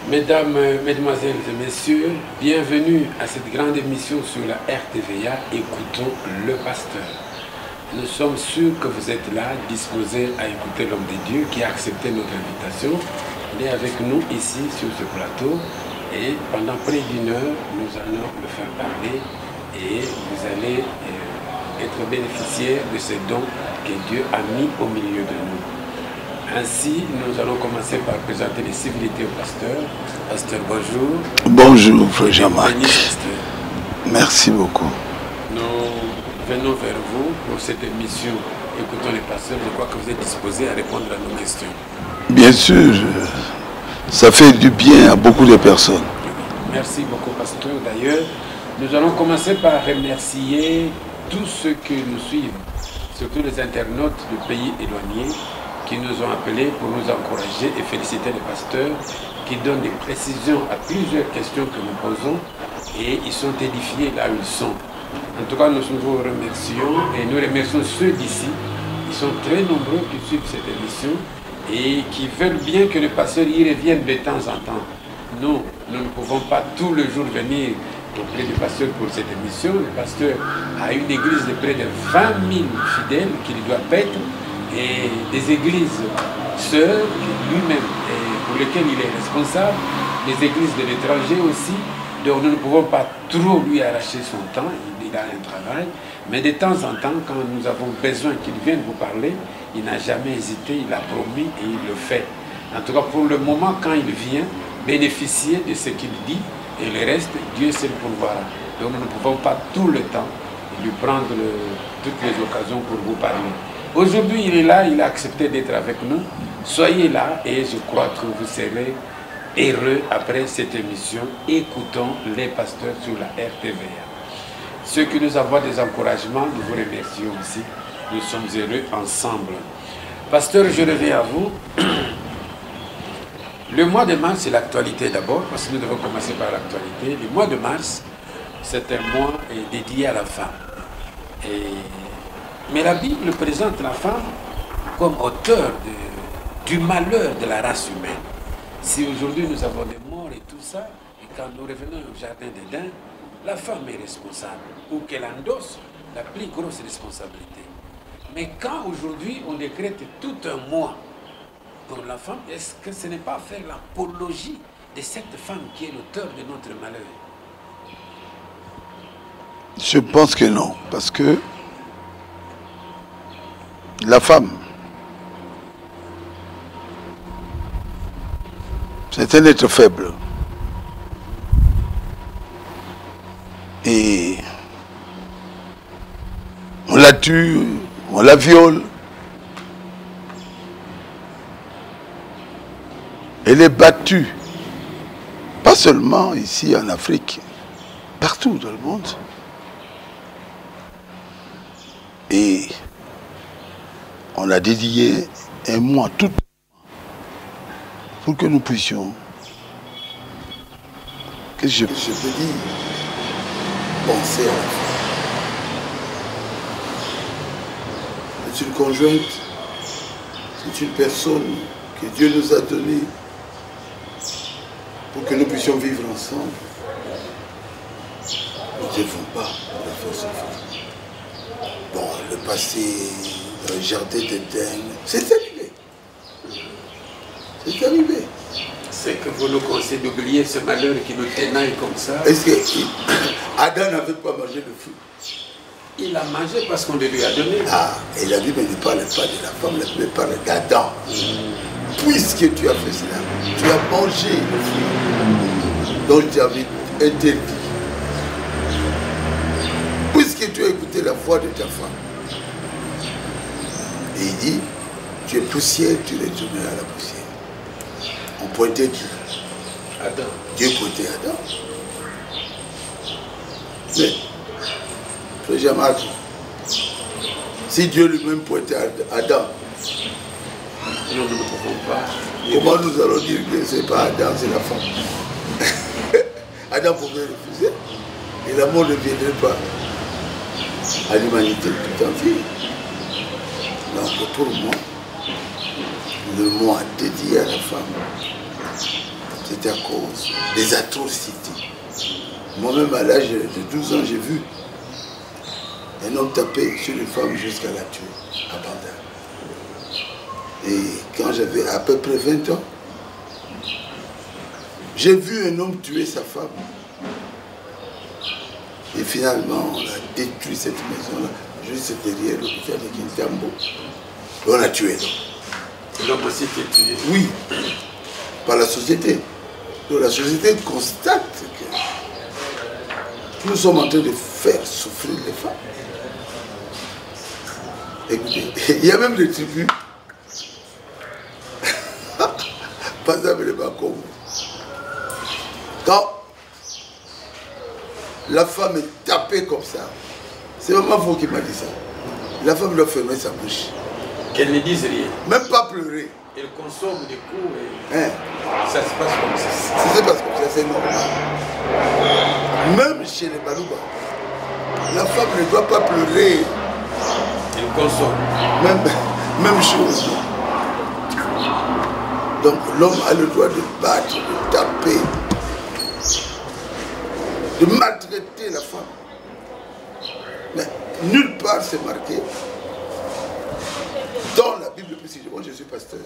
Mesdames, Mesdemoiselles et Messieurs, bienvenue à cette grande émission sur la RTVA, écoutons le pasteur. Nous sommes sûrs que vous êtes là, disposés à écouter l'homme de Dieu qui a accepté notre invitation. Il est avec nous ici sur ce plateau et pendant près d'une heure, nous allons le faire parler et vous allez être bénéficiaires de ces dons que Dieu a mis au milieu de nous. Ainsi, nous allons commencer par présenter les civilités au pasteur. Pasteur, bonjour. Bonjour, frère Jean-Marc. Merci beaucoup. Nous venons vers vous pour cette émission Écoutons les pasteurs. Je crois que vous êtes disposés à répondre à nos questions. Bien sûr, ça fait du bien à beaucoup de personnes. Merci beaucoup, pasteur. D'ailleurs, nous allons commencer par remercier tous ceux qui nous suivent, surtout les internautes de pays éloignés, qui nous ont appelés pour nous encourager et féliciter les pasteurs qui donnent des précisions à plusieurs questions que nous posons et ils sont édifiés là où ils sont. En tout cas, nous vous remercions et nous remercions ceux d'ici. Ils sont très nombreux qui suivent cette émission et qui veulent bien que les pasteurs y reviennent de temps en temps. Nous ne pouvons pas tout le jour venir auprès du pasteur pour cette émission. Le pasteur a une église de près de 20 000 fidèles qu'il doit paître et des églises sœurs lui-même pour lesquelles il est responsable, des églises de l'étranger aussi, donc nous ne pouvons pas trop lui arracher son temps, il a un travail, mais de temps en temps, quand nous avons besoin qu'il vienne vous parler, il n'a jamais hésité, il a promis et il le fait. En tout cas, pour le moment, quand il vient, bénéficier de ce qu'il dit, et le reste, Dieu seul pourvoira. Donc nous ne pouvons pas tout le temps lui prendre toutes les occasions pour vous parler. Aujourd'hui, il est là, il a accepté d'être avec nous. Soyez là et je crois que vous serez heureux après cette émission. Écoutons les pasteurs sur la RTVA. Ceux qui nous envoient des encouragements, nous vous remercions aussi. Nous sommes heureux ensemble. Pasteur, je reviens à vous. Le mois de mars, c'est l'actualité d'abord, parce que nous devons commencer par l'actualité. Le mois de mars, c'est un mois dédié à la femme. Mais la Bible présente la femme comme auteur du malheur de la race humaine. Si aujourd'hui nous avons des morts et tout ça, et quand nous revenons au jardin d'Éden, la femme est responsable, ou qu'elle endosse la plus grosse responsabilité. Mais quand aujourd'hui on décrète tout un mois pour la femme, est-ce que ce n'est pas faire l'apologie de cette femme qui est l'auteur de notre malheur? Je pense que non, parce que la femme, c'est un être faible. Et on la tue, on la viole. Elle est battue, pas seulement ici en Afrique, partout dans le monde. Et on a dédié un mois tout pour que nous puissions, que je peux dire, penser à la femme. C'est une conjointe, c'est une personne que Dieu nous a donnée pour que nous puissions vivre ensemble. Nous ne devons pas la faire souffrir. Bon, le passé, dans le jardin d'Éden, c'est arrivé. C'est arrivé. C'est que vous nous conseillez d'oublier ce malheur qui nous tenaille comme ça. Est-ce que Adam n'avait pas mangé le fruit? Il a mangé parce qu'on le lui a donné. Ah, et la Bible ne parle pas de la femme, la Bible parle d'Adam. Puisque tu as fait cela, tu as mangé le fruit dont tu avais interdit. Puisque tu as écouté la voix de ta femme. Et il dit, tu es poussière, tu retourneras à la poussière. On pointait Dieu. Adam. Dieu pointait Adam. Mais, frère Jean-Marc, si Dieu lui-même pointait Adam, nous ne pouvons pas. Comment nous allons dire que ce n'est pas Adam, c'est la femme? Adam pouvait refuser. Et l'amour ne viendrait pas à l'humanité tout entière. Donc pour moi, le mois dédié à la femme c'était à cause des atrocités. Moi-même, à l'âge de 12 ans, j'ai vu un homme taper sur une femme jusqu'à la tuer, à Bandar. Et quand j'avais à peu près 20 ans, j'ai vu un homme tuer sa femme. Et finalement, on a détruit cette maison-là, juste derrière l'hôpital de Kintambo. Et on a tué l'homme. L'homme aussi était tué. Oui, par la société. Donc la société constate que nous sommes en train de faire souffrir les femmes. Écoutez, il y a même des tribus, par exemple les Bakomo, quand la femme est tapée comme ça, c'est maman vous qui m'a dit ça, la femme doit fermer sa bouche. Qu'elle ne dise rien. Même pas pleurer. Elle consomme des coups et Hein? ça se passe comme ça. Ça se passe comme ça, c'est normal. Même chez les Balouba, la femme ne doit pas pleurer. Elle consomme. Même chose. Donc l'homme a le droit de battre, de taper, de maltraiter la femme. Mais nulle part c'est marqué, dans la Bible précisément, je suis pasteur,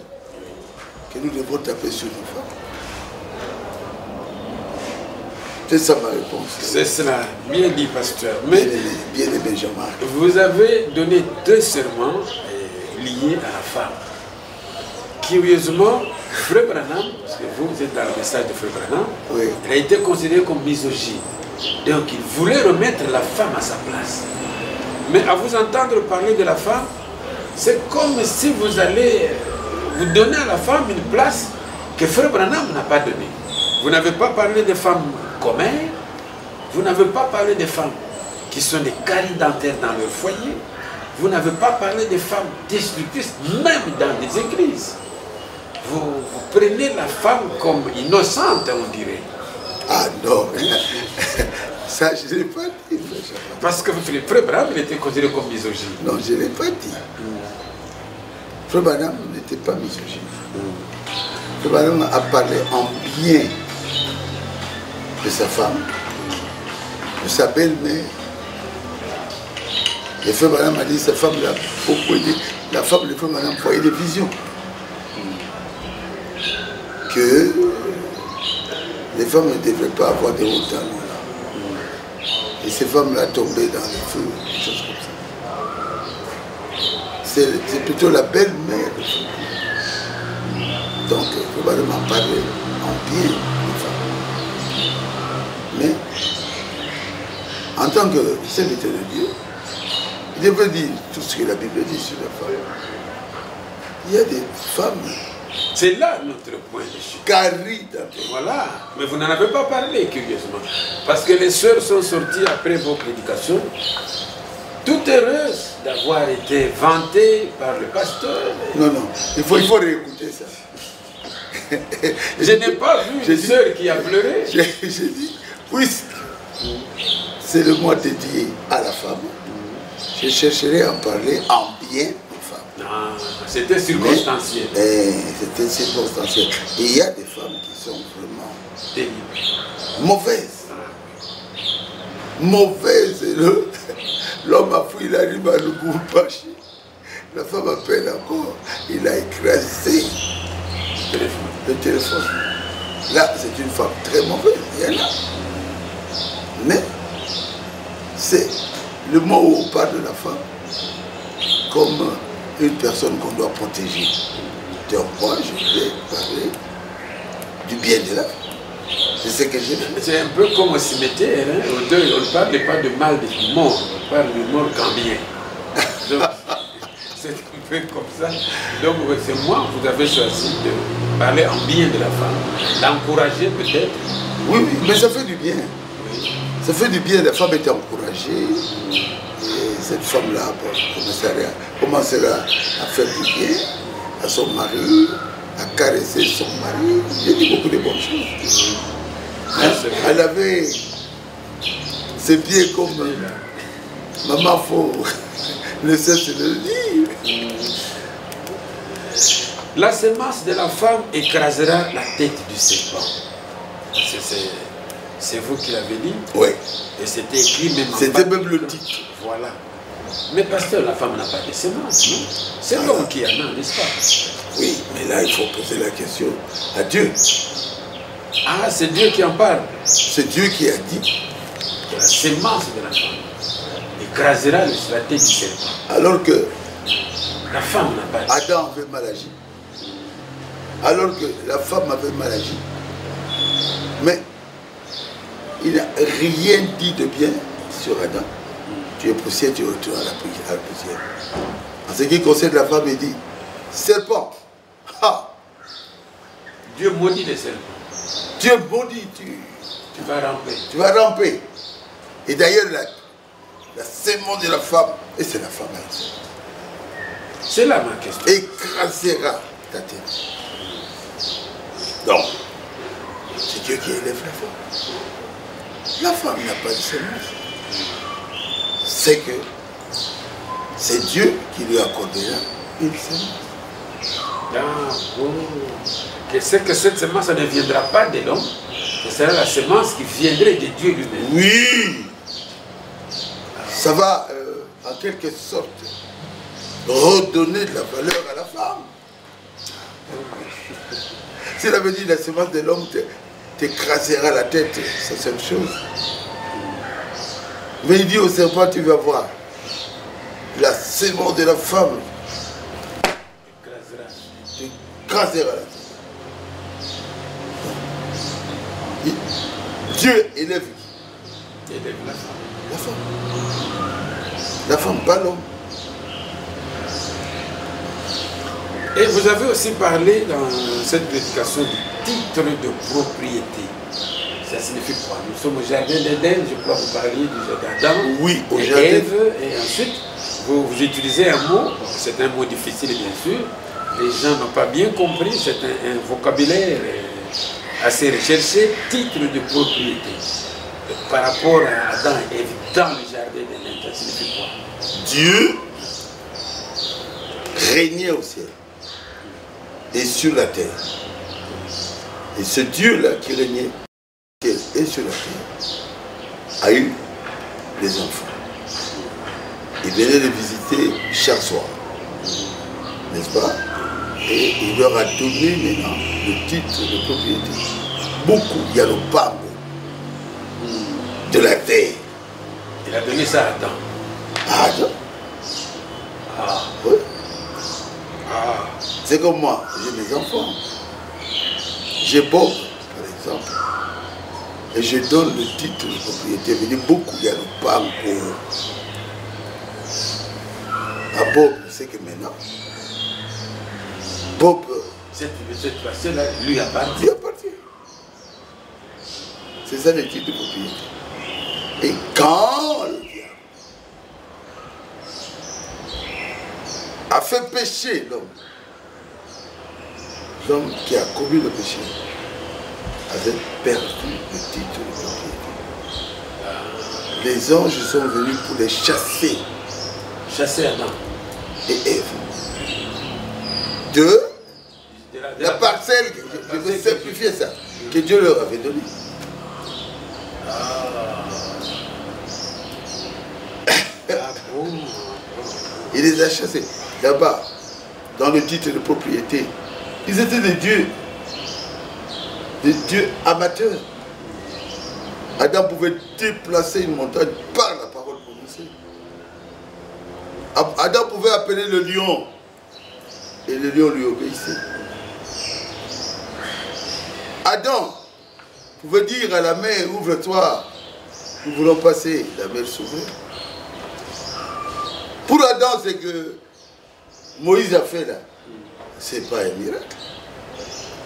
que nous devons taper sur nos femmes. C'est ça ma réponse. C'est cela, bien dit, pasteur. Mais bien aimé Jean-Marc. vous avez donné 2 serments liés à la femme. Curieusement, Frère Branham, parce que vous êtes dans le message de Frère Branham, Oui. il a été considéré comme misogyne. Donc il voulait remettre la femme à sa place. Mais à vous entendre parler de la femme, c'est comme si vous allez vous donner à la femme une place que Frère Branham n'a pas donnée. Vous n'avez pas parlé des femmes commères, vous n'avez pas parlé des femmes qui sont des caries dentaires dans leur foyer, vous n'avez pas parlé des femmes destructrices, même dans des églises. Vous prenez la femme comme innocente, on dirait. Ah non, ça je ne l'ai pas dit. Parce que Frère Branham, il était considéré comme misogyne. Non, je ne l'ai pas dit. Frère Branham n'était pas misogyne. Frère Branham a parlé en bien de sa femme, de sa belle-mère. Et Frère Branham a dit sa femme l'a beaucoup aidé. La femme de Frère Branham voyait des visions. Que les femmes ne devraient pas avoir des hauts talons là. Et ces femmes-là tombaient dans le feu, des choses comme ça. C'est plutôt la belle-mère de Frère Branham. Donc, Frère Branham a parlé en bien des femmes. Mais, en tant que serviteur de Dieu, il devait dire tout ce que la Bible dit sur la femme. Il y a des femmes. C'est là notre point de chute. Caries. Voilà, mais vous n'en avez pas parlé, curieusement. Parce que les sœurs sont sorties après vos prédications, toutes heureuses d'avoir été vantées par le pasteur. Non, il faut réécouter ça. Je n'ai pas vu une sœur qui a pleuré. J'ai dit, puisque c'est le mois dédié à la femme, je chercherai à en parler en bien aux femmes. Ah, c'était circonstanciel. C'était circonstanciel. Et il y a des femmes qui sont vraiment terribles, mauvaises. Mauvaises. L'homme a fui, il arrive à Lubumbashi. La femme appelle encore. Il a écrasé le téléphone. Là, c'est une femme très mauvaise. Il y en a. Mais c'est le mot où on parle de la femme comme une personne qu'on doit protéger. Donc moi, je vais parler du bien de la femme. C'est ce que j'ai fait. C'est un peu comme au cimetière, hein? On ne parle pas de mal des morts, on parle de mort qu'en bien. Donc, c'est un peu comme ça. Donc c'est moi, vous avez choisi de parler en bien de la femme, d'encourager peut-être. Oui, mais ça fait du bien. Oui. Ça fait du bien, la femme est encouragée. Et cette femme-là commencera à faire du bien à son mari, à caresser son mari. J'ai dit beaucoup de bonnes choses. Elle avait ses pieds comme maman faut ne cesse de le dire. La semence de la femme écrasera la tête du serpent. C'est vous qui l'avez dit. Oui. Et c'était écrit même en bas. C'était même le titre. Voilà. Mais pasteur, la femme n'a pas de semence, non? C'est l'homme qui en a, n'est-ce pas? Oui, mais là, il faut poser la question à Dieu. Ah, c'est Dieu qui en parle. C'est Dieu qui a dit Que la semence de la femme écrasera la tête du serpent. alors que La femme n'a pas de Adam avait mal agi. Alors que la femme avait mal agi. Mais il n'a rien dit de bien sur Adam. Tu es poussière, tu retournes à la poussière. En ce qui concerne la femme, il dit serpent. Ha! Dieu maudit les serpents. Dieu maudit, tu vas ramper. Tu vas ramper. Et d'ailleurs, la sémence de la femme, et c'est la femme elle. C'est là ma question. Écrasera ta tête. Donc, c'est Dieu qui élève la femme. La femme n'a pas de sémence. C'est que c'est Dieu qui lui accordera une sémence. C'est que cette semence ne viendra pas de l'homme, ce sera la semence qui viendrait de Dieu lui-même. Oui. Ça va en quelque sorte redonner de la valeur à la femme. S'il avait dit la semence de l'homme t'écrasera la tête, c'est une chose. Mais il dit au serpent, tu vas voir, la semence de la femme t'écrasera la tête. Dieu élève qui? Élève la femme. La femme. La femme, pas l'homme. Et vous avez aussi parlé dans cette prédication du titre de propriété. Ça signifie quoi? Nous sommes au jardin d'Éden, je crois que vous parliez du jardin d'Adam. Oui, au et jardin. Ève, et ensuite, vous utilisez un mot, c'est un mot difficile bien sûr, les gens n'ont pas bien compris, c'est un vocabulaire assez recherché, titre de propriété. Par rapport à Adam et Ève dans le jardin d'Éden, ça signifie quoi? Dieu régnait au ciel et sur la terre. Et ce Dieu-là qui régnait au ciel et sur la terre a eu des enfants. Il venait les visiter chaque soir, n'est-ce pas? Et il leur a donné maintenant le titre de propriété. Beaucoup, il y a le palme de la terre. Il a donné ça à Adam. Ah, Adam? Ah. Oui. Ah. C'est comme moi, j'ai mes enfants. J'ai Bob, par exemple. Et je donne le titre de propriété. Je dis beaucoup, il y a le palme pour à Bob, c'est que maintenant, Bob, cette personne-là lui appartient. lui appartient. C'est ça le titre de propriété. Et quand le diable a fait pécher l'homme, l'homme qui a commis le péché avait perdu le titre de propriété. Les anges sont venus pour les chasser. Chasser Adam. Et Ève. De la parcelle, je veux simplifier ça, que Dieu leur avait donnée. Il les a chassés. Là-bas, dans le titre de propriété, ils étaient des dieux amateurs. Adam pouvait déplacer une montagne par la parole prononcée. Adam pouvait appeler le lion et le lion lui obéissait. Adam pouvait dire à la mer, ouvre-toi, nous voulons passer, la mer s'ouvrait. Pour Adam, c'est que Moïse a fait là, c'est pas un miracle.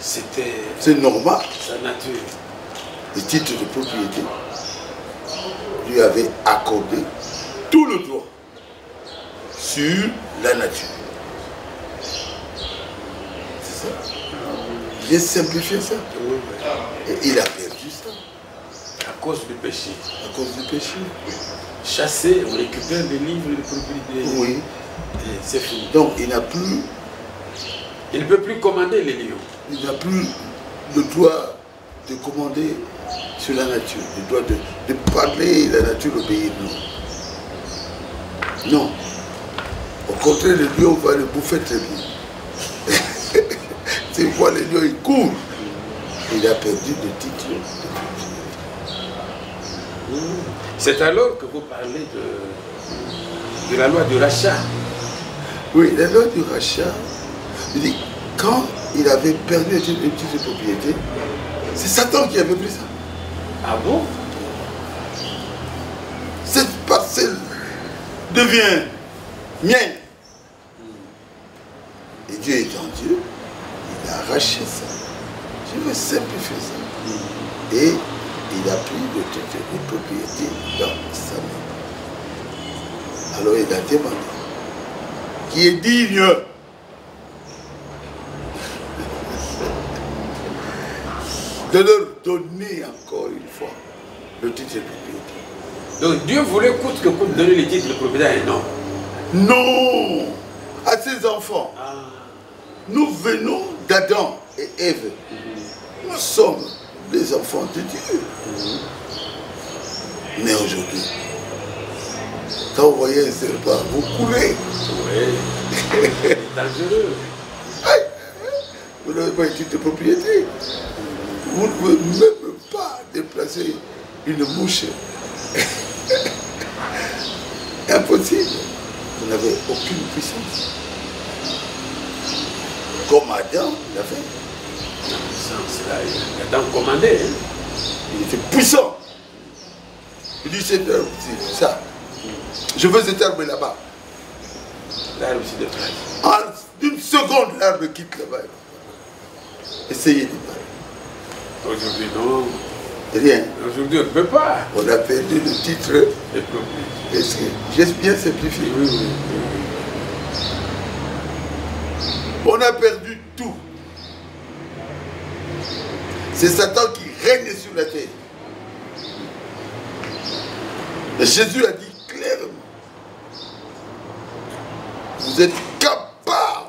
C'est normal. Sa nature. Le titre de propriété lui avait accordé tout le droit sur la nature. C'est ça. J'ai simplifié ça. Et il a perdu ça. À cause du péché. À cause du péché. Chassé, on récupère les livres de propriété. Oui. Et c'est fini. Donc il n'a plus. Il ne peut plus commander les lions. Il n'a plus le droit de commander sur la nature, le droit de parler, la nature obéit, non. Non. Au contraire, le lion va le bouffer très bien. C'est pourquoi le lion, il court. Il a perdu le titre. C'est alors que vous parlez de la loi du rachat. Oui, la loi du rachat, il dit, quand il avait perdu le titre de propriété, c'est Satan qui avait pris ça. Ah bon? Cette parcelle devient mienne. Et Dieu étant Dieu, il a arraché ça. Je veux simplifier ça. Et il a pris le titre de propriété dans sa main. Alors il a demandé, qui est digne de leur donner encore une fois le titre de propriété. Donc Dieu voulait coûte que coûte donner le titre de propriété à un homme. Non, à ses enfants. Ah. Nous venons d'Adam et Ève. Nous sommes les enfants de Dieu. Mais aujourd'hui, quand vous voyez un serpent, vous courez. Oui. C'est dangereux. Vous n'avez pas un titre de propriété. Vous ne pouvez même pas déplacer une mouche. Impossible. Vous n'avez aucune puissance. Comme Adam l'a fait. La puissance, là, Adam commandait. Hein? Il était puissant. Il dit c'est ça. Je veux cet arbre là-bas. L'arbre aussi de trace. En une seconde, l'arbre quitte là-bas. Essayez de parler. Aujourd'hui, non. Rien. Aujourd'hui, on ne peut pas. On a perdu le titre. Est-ce que j'ai bien simplifié? Oui, oui, oui. On a perdu tout. C'est Satan qui règne sur la terre. Et Jésus a dit clairement, vous êtes capable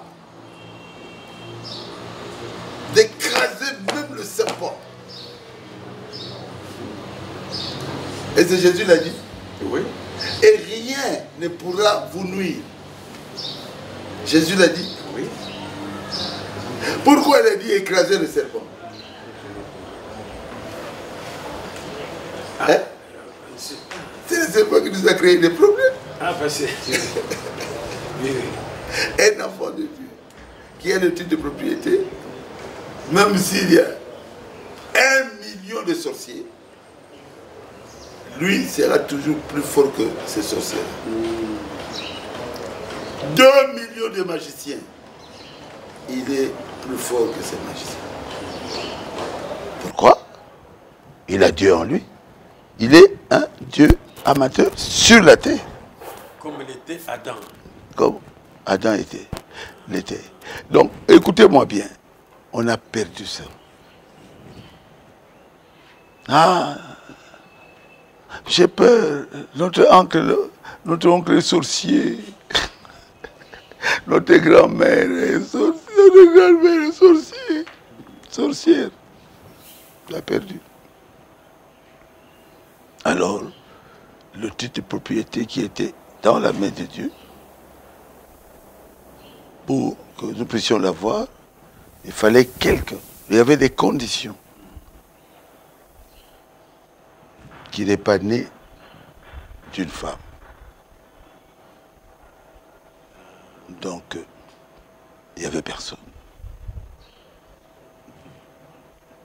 d'écraser même le serpent. Et c'est Jésus l'a dit. Oui. Et rien ne pourra vous nuire. Jésus l'a dit. Oui. Pourquoi il a dit écraser le serpent? Ah, hein? C'est le serpent qui nous a créé des problèmes. Ah, parce que... Oui, oui. Un enfant de Dieu qui a le titre de propriété, même s'il y a 1 million de sorciers, lui sera toujours plus fort que ces sorciers. 2 millions de magiciens, il est plus fort que ces magiciens. Pourquoi? Il a Dieu en lui. Il est un Dieu amateur sur la terre. Comme l'était Adam. Comme Adam l'était. Donc, écoutez-moi bien. On a perdu ça. Ah, j'ai peur. Notre oncle est sorcier. Notre grand-mère est sorcière. Notre grand-mère est sorcier. Sorcière. On a perdu. Alors, le titre de propriété qui était dans la main de Dieu, pour que nous puissions l'avoir, il fallait quelqu'un. Il y avait des conditions qui n'est pas né d'une femme. Donc, il n'y avait personne.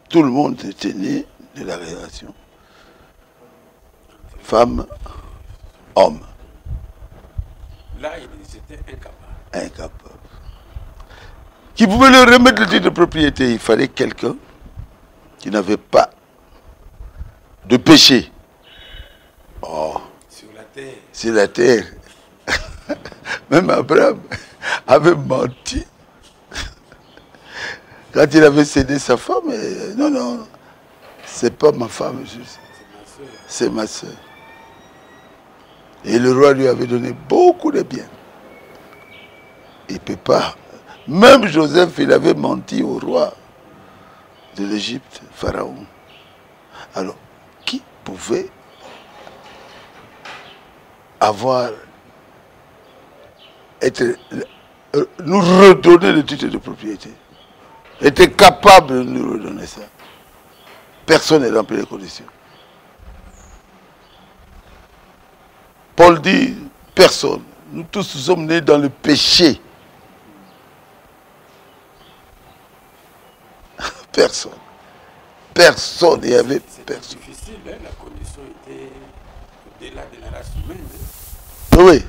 Tout le monde était né de la relation femme, homme. Là, ils étaient incapables. Incapable. Qui pouvait leur remettre le titre de propriété. Il fallait quelqu'un qui n'avait pas de péché. Oh. Sur la terre. Sur la terre. Même Abraham avait menti. Quand il avait cédé sa femme, non, non, c'est pas ma femme, c'est ma soeur. Et le roi lui avait donné beaucoup de biens. Il ne peut pas. Même Joseph, il avait menti au roi de l'Égypte, Pharaon. Alors, qui pouvait avoir, nous redonner le titre de propriété, était capable de nous redonner ça? Personne n'est rempli les conditions. Paul dit, personne. Nous tous sommes nés dans le péché. Personne. Personne. Il y avait personne. C'est difficile, hein? La condition était au-delà de la race humaine. Oui.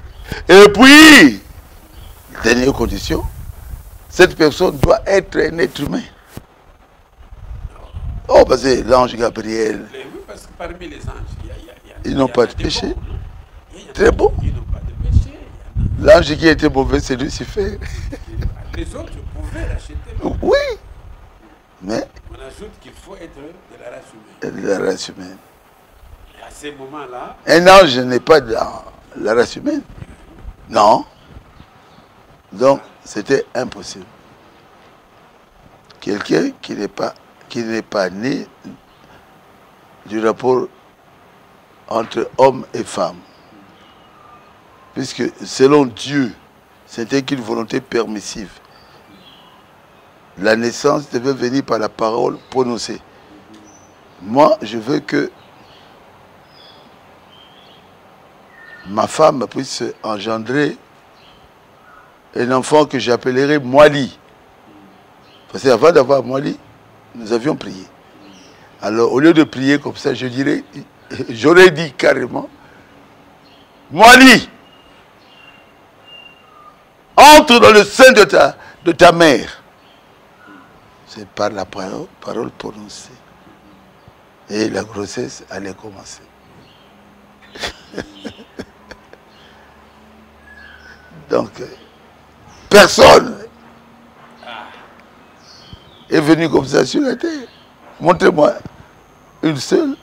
Et puis, dernière condition, cette personne doit être un être humain. Oh, parce que l'ange Gabriel. Oui, parce que parmi les anges, ils n'ont pas de péché. Très bon. Ils n'ont pas de péché. L'ange qui était mauvais, c'est Lucifer. Les autres pouvaient l'acheter. Oui. Mais on ajoute qu'il faut être de la race humaine. De la race humaine. Et à ces moments-là, un ange n'est pas dans la race humaine. Non. Donc, c'était impossible. Quelqu'un qui n'est pas né du rapport entre homme et femme. Puisque selon Dieu, c'était qu'une volonté permissive. La naissance devait venir par la parole prononcée. Moi, je veux que ma femme puisse engendrer un enfant que j'appellerai Moali. Parce qu'avant d'avoir Moali, nous avions prié. Alors, au lieu de prier comme ça, j'aurais dit carrément, Moali, entre dans le sein de ta mère. C'est par la parole prononcée. Et la grossesse allait commencer. Donc, personne est venu comme ça sur la terre. Montrez-moi une seule.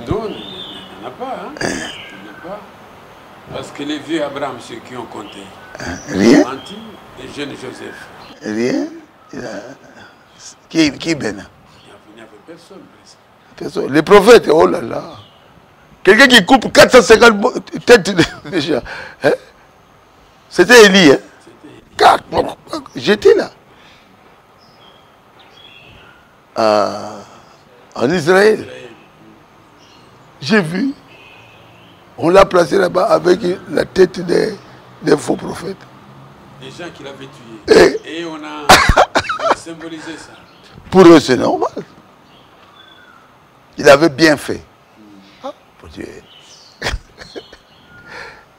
Non, il n'y en a pas. Hein? Il n'y en a pas. Parce que les vieux Abraham, ceux qui ont compté, rien. menti, les jeunes Joseph. Rien. Qui ben? Il n'y avait personne. Personne. Les prophètes, oh là là. Quelqu'un qui coupe 450 têtes déjà. Hein? C'était Élie. Hein? J'étais là. En Israël. J'ai vu. On l'a placé là-bas avec la tête des faux prophètes. Les gens qui l'avaient tué. Et on a symbolisé ça. Pour eux, c'est normal. Il avait bien fait. Pour Dieu.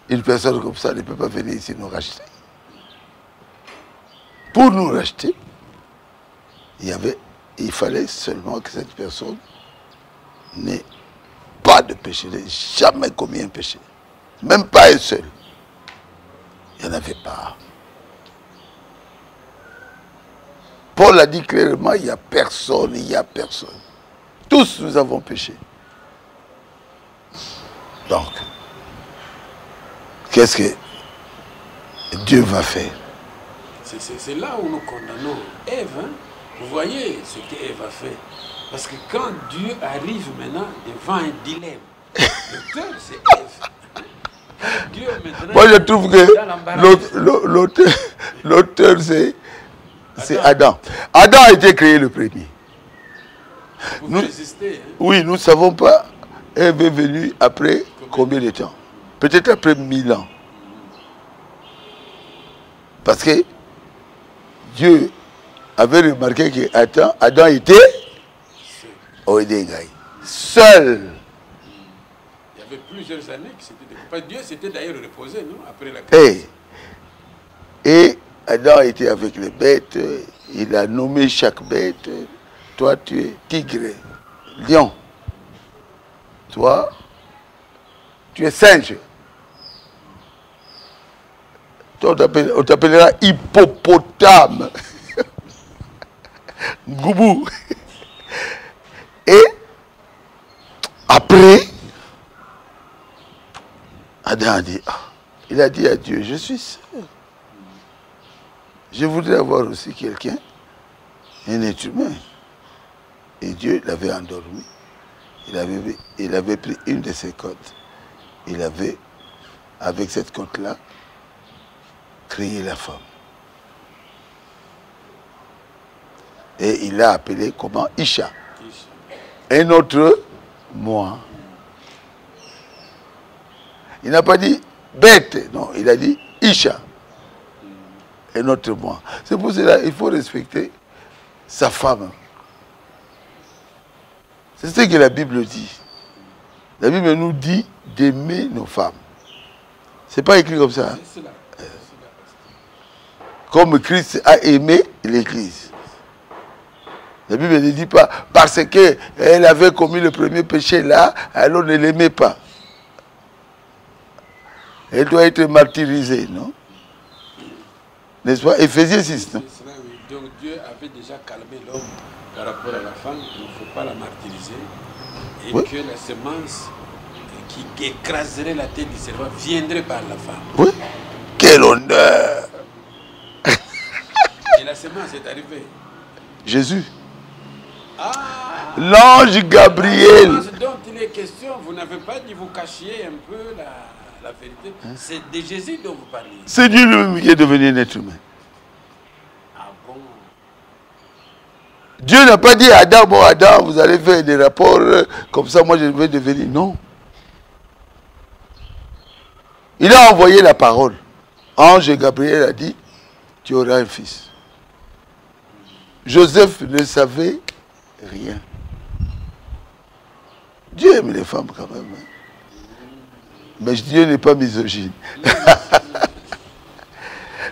Une personne comme ça ne peut pas venir ici nous racheter. Pour nous racheter, il fallait seulement que cette personne n'ait pas de péché, n'ait jamais commis un péché. Même pas un seul. Il n'y en avait pas. Paul a dit clairement, il n'y a personne, il n'y a personne. Tous nous avons péché. Donc, qu'est-ce que Dieu va faire? C'est là où nous condamnons Ève. Hein? Vous voyez ce qu'Ève a fait. Parce que quand Dieu arrive maintenant devant un dilemme, l'auteur c'est Ève. Dieu maintenant. Moi je trouve que l'auteur c'est Adam. Adam a été créé le premier. Vous résistez. Hein? Oui, nous ne savons pas. Ève est venue après combien de temps? Peut-être après 1000 ans. Parce que Dieu avait remarqué que Adam était au Éden, seul. Il y avait plusieurs années qui s'étaient découpées. Dieu s'était d'ailleurs reposé, non? Après la création. Et Adam était avec les bêtes. Il a nommé chaque bête. Toi, tu es tigre, lion. Toi, tu es singe. Toi, on t'appellera hippopotame. Goubou. Et après, Adam a dit, il a dit à Dieu, je suis seul. Je voudrais avoir aussi quelqu'un, un être humain. Et Dieu l'avait endormi. il avait pris une de ses côtes. Il avait, avec cette côte-là, créé la femme. Et il l'a appelé comment? Isha. Un autre moi. Il n'a pas dit bête, non, il a dit Isha. Un autre moi. C'est pour cela qu'il faut respecter sa femme. C'est ce que la Bible dit. La Bible nous dit d'aimer nos femmes. C'est pas écrit comme ça. Hein? Comme Christ a aimé l'Église. La Bible ne dit pas parce qu'elle avait commis le premier péché là, alors ne l'aimait pas. Elle doit être martyrisée, non? N'est-ce pas? Éphésiens 6, non? Donc Dieu avait déjà calmé l'homme par rapport à la femme, il ne faut pas la martyriser. Et oui, que la semence qui écraserait la tête du serpent viendrait par la femme. Oui. Quel honneur! Et la semence est arrivée. Jésus. Ah, l'ange Gabriel. La semence dont il est question, vous n'avez pas dit vous cachiez un peu la vérité. Hein? C'est de Jésus dont vous parlez. C'est Dieu lui-même qui est devenu un être humain. Ah bon? Dieu n'a pas dit à Adam, bon Adam, vous allez faire des rapports comme ça, moi je vais devenir. Non. Il a envoyé la parole. Ange Gabriel a dit, tu auras un fils. Joseph ne savait rien. Dieu aime les femmes quand même. Hein. Mais Dieu n'est pas misogyne.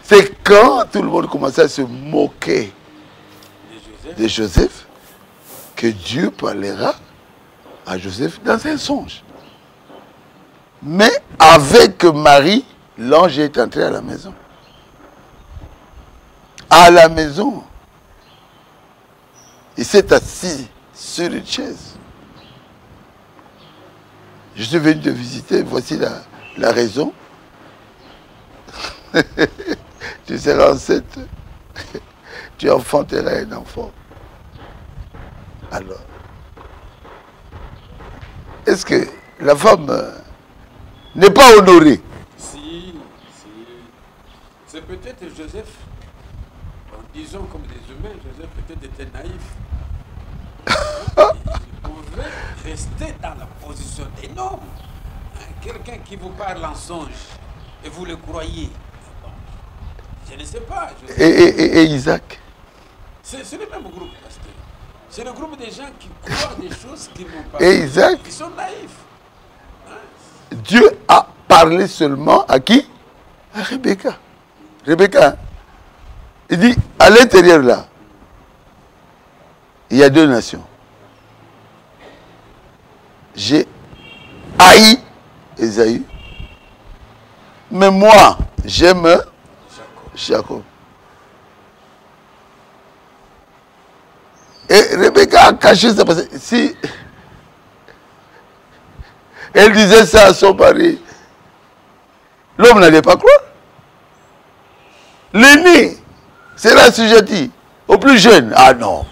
C'est quand tout le monde commençait à se moquer de Joseph que Dieu parlera à Joseph dans un songe. Mais avec Marie, l'ange est entré à la maison. À la maison. Il s'est assis sur une chaise. Je suis venu te visiter, voici la raison. Tu seras enceinte, tu enfanteras un enfant. Alors, est-ce que la femme n'est pas honorée? Si. C'est peut-être Joseph, disons comme des humains, Joseph peut-être était naïf. Il pouvait rester dans la position d'un homme. Quelqu'un qui vous parle en songe et vous le croyez. Bon, je ne sais pas. Et Isaac? C'est le même groupe, pasteur. C'est le groupe des gens qui croient des choses qui n'ont pas. Et Isaac? Qui sont naïfs. Hein? Dieu a parlé seulement à qui? À Rebecca. Rebecca, il dit, à l'intérieur là, il y a deux nations. J'ai haï Esaü, mais moi, j'aime Jacob. Et Rebecca a caché ça parce que si elle disait ça à son mari, l'homme n'allait pas croire. L'aîné sera assujetti au plus jeune. Ah non.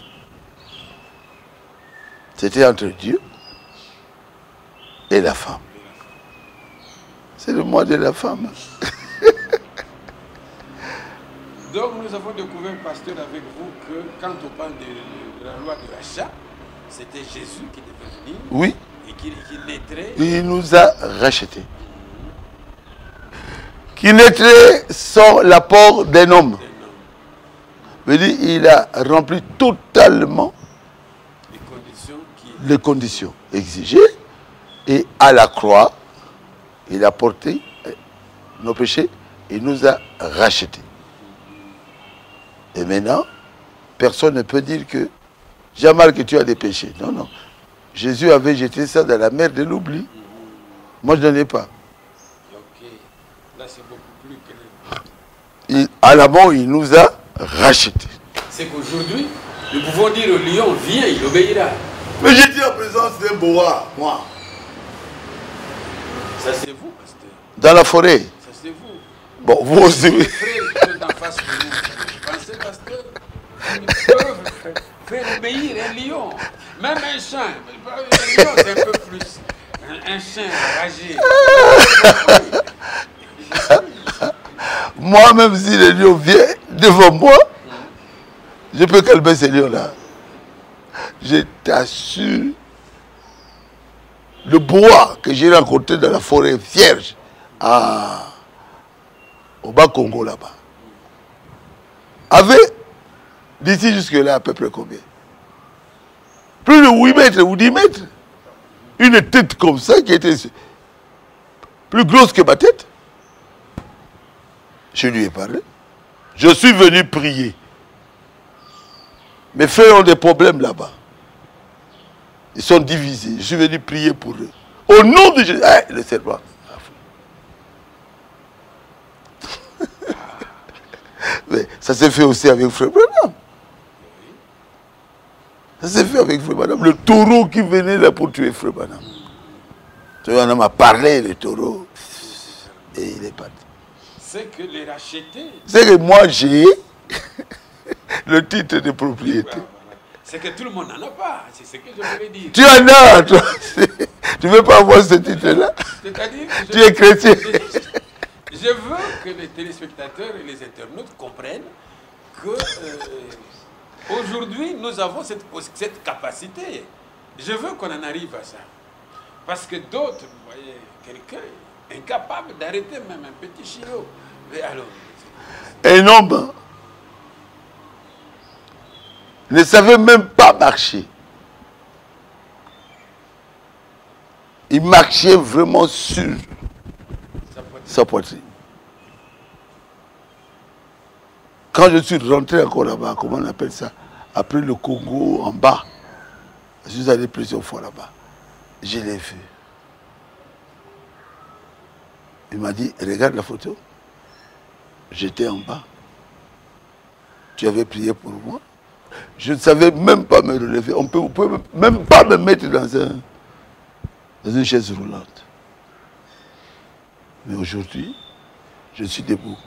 C'était entre Dieu et la femme. C'est le mois de la femme. Donc nous avons découvert, pasteur, avec vous, que quand on parle de la loi de rachat, c'était Jésus qui devait venir. Oui. Et qui naîtrait. Il nous a rachetés. Qui naîtrait sans l'apport d'un homme. Il a rempli totalement les conditions exigées. Et à la croix, il a porté nos péchés. Il nous a rachetés. Et maintenant, personne ne peut dire que Jamal, que tu as des péchés. Non, non. Jésus avait jeté ça dans la mer de l'oubli. Moi, je n'en ai pas. Ok. Là, c'est beaucoup plus que... À la mort, il nous a rachetés. C'est qu'aujourd'hui, nous pouvons dire au lion, viens, il obéira. Mais j'étais en présence d'un boa, moi. Ça, c'est vous, pasteur. Dans la forêt. Ça, c'est vous. Bon, vous aussi. Les frères en face de vous. Pensez, pasteur, ils peuvent faire obéir un lion. Même un chien, c'est un peu plus. Un chien enragé. Moi, même si le lion vient devant moi, je peux calmer ces lions-là. Je t'assure, le bois que j'ai rencontré dans la forêt vierge, au Bas-Congo là-bas, avait, d'ici jusque-là, à peu près combien? Plus de 8 mètres ou 10 mètres. Une tête comme ça qui était plus grosse que ma tête. Je lui ai parlé. Je suis venu prier. Mes frères ont des problèmes là-bas. Ils sont divisés. Je suis venu prier pour eux. Au nom de Jésus. Ah, le serpent. Mais ça s'est fait aussi avec Frère Branham. Ça s'est fait avec Frère Branham. Le taureau qui venait là pour tuer Frère Branham. Frère Branham a parlé, le taureau. Et il est parti. C'est que les racheter. C'est que moi j'ai le titre de propriété. C'est que tout le monde n'en a pas. C'est ce que je voulais dire. Tu en as, toi. Tu ne veux pas avoir ce titre-là? C'est-à-dire que tu es chrétien. Je veux que les téléspectateurs et les internautes comprennent que aujourd'hui, nous avons cette capacité. Je veux qu'on en arrive à ça. Parce que d'autres, vous voyez, quelqu'un incapable d'arrêter même un petit chiot. Mais alors, un homme ne savait même pas marcher. Il marchait vraiment sur sa poitrine. Quand je suis rentré encore là-bas, comment on appelle ça? Après le Congo, en bas, je suis allé plusieurs fois là-bas. Je l'ai vu. Il m'a dit, regarde la photo. J'étais en bas. Tu avais prié pour moi. Je ne savais même pas me relever. On ne peut même pas me mettre dans une chaise roulante. Mais aujourd'hui, je suis debout.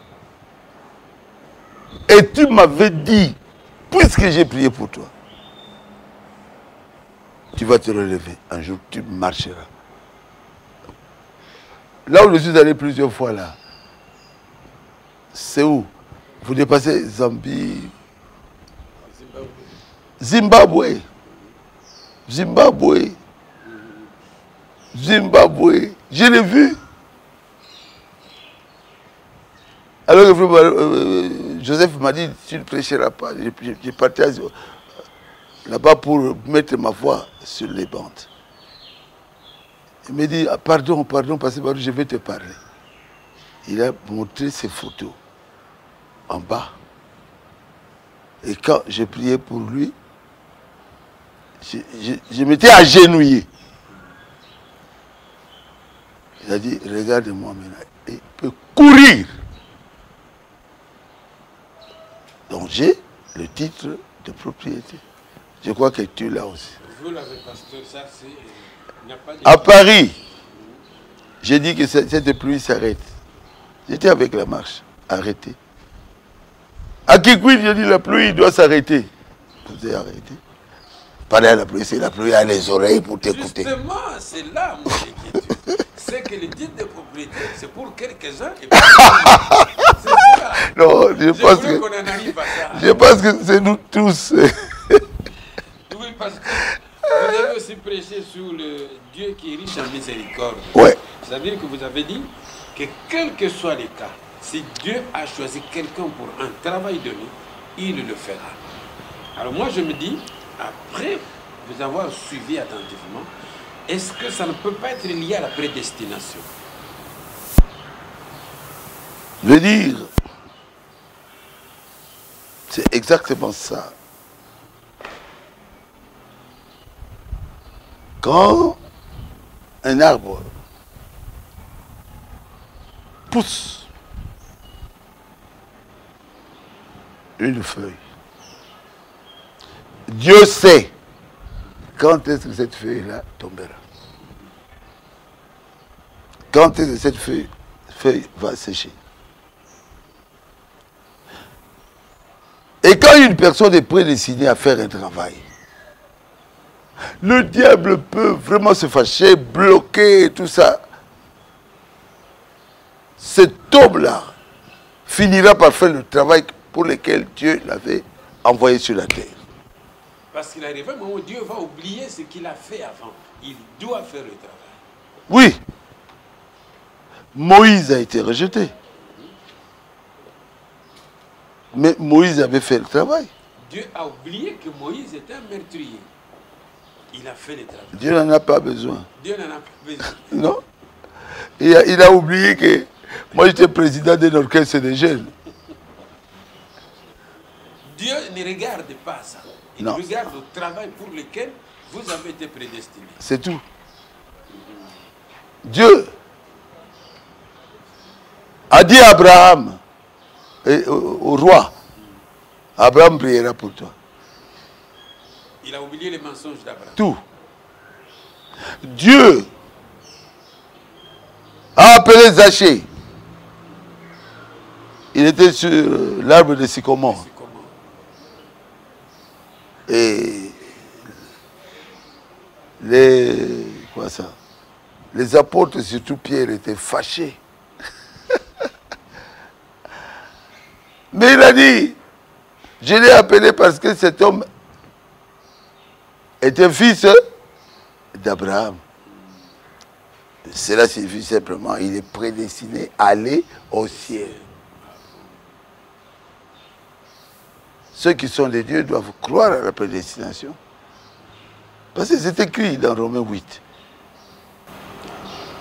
Et tu m'avais dit, puisque j'ai prié pour toi, tu vas te relever. Un jour, tu marcheras. Là où je suis allé plusieurs fois, là, c'est où? Vous dépassez Zambie, Zimbabwe. Zimbabwe. Zimbabwe. Je l'ai vu. Alors que Joseph m'a dit, tu ne prêcheras pas. J'ai parti là-bas pour mettre ma voix sur les bandes. Il m'a dit, ah, pardon, Pasteur Barou, je vais te parler. Il a montré ses photos en bas. Et quand j'ai prié pour lui, je m'étais agenouillé. Il a dit, regarde-moi maintenant. Il peut courir. Donc j'ai le titre de propriété. Je crois que tu l'as aussi. Vous l'avez, pasteur, ça c'est... À Paris, j'ai dit que cette pluie s'arrête. J'étais avec la marche, arrêtée. À Kikwit, j'ai dit la pluie doit s'arrêter. Vous avez arrêté. Parler à la pluie, c'est la pluie à les oreilles pour t'écouter. Justement, c'est là mon inquiétude. C'est que le titre de propriété, c'est pour quelques-uns et pas c'est ça. Non, je pense que qu'on en arrive à ça. Je pense que c'est nous tous. Oui, parce que vous avez aussi prêché sur le Dieu qui est riche en miséricorde. Ouais. C'est-à-dire que vous avez dit que quel que soit les cas, si Dieu a choisi quelqu'un pour un travail donné, il le fera. Alors moi je me dis, après vous avoir suivi attentivement, est-ce que ça ne peut pas être lié à la prédestination? Je veux dire, c'est exactement ça. Quand un arbre pousse une feuille, Dieu sait quand est-ce que cette feuille-là tombera. Quand est-ce que cette feuille va sécher. Et quand une personne est prédestinée à faire un travail, Le diable peut vraiment se fâcher, bloquer, tout ça. Cet homme-là finira par faire le travail pour lequel Dieu l'avait envoyé sur la terre. Parce qu'il arrive un moment où Dieu va oublier ce qu'il a fait avant. Il doit faire le travail. Oui. Moïse a été rejeté. Mais Moïse avait fait le travail. Dieu a oublié que Moïse était un meurtrier. Il a fait le travail. Dieu n'en a pas besoin. Dieu n'en a pas besoin. Non. Il a oublié que moi j'étais président d'un orchestre de jeunes. Dieu ne regarde pas ça. Il Non. regarde le travail pour lequel vous avez été prédestiné. C'est tout. Dieu a dit à Abraham, et au roi, Abraham priera pour toi. Il a oublié les mensonges d'Abraham. Tout. Dieu a appelé Zachée. Il était sur l'arbre de sycomore. C'est comment? Et les apôtres, surtout Pierre, étaient fâchés. Mais il a dit, je l'ai appelé parce que cet homme était fils d'Abraham. Cela signifie simplement, il est prédestiné à aller au ciel. Ceux qui sont des dieux doivent croire à la prédestination. Parce que c'est écrit dans Romains 8.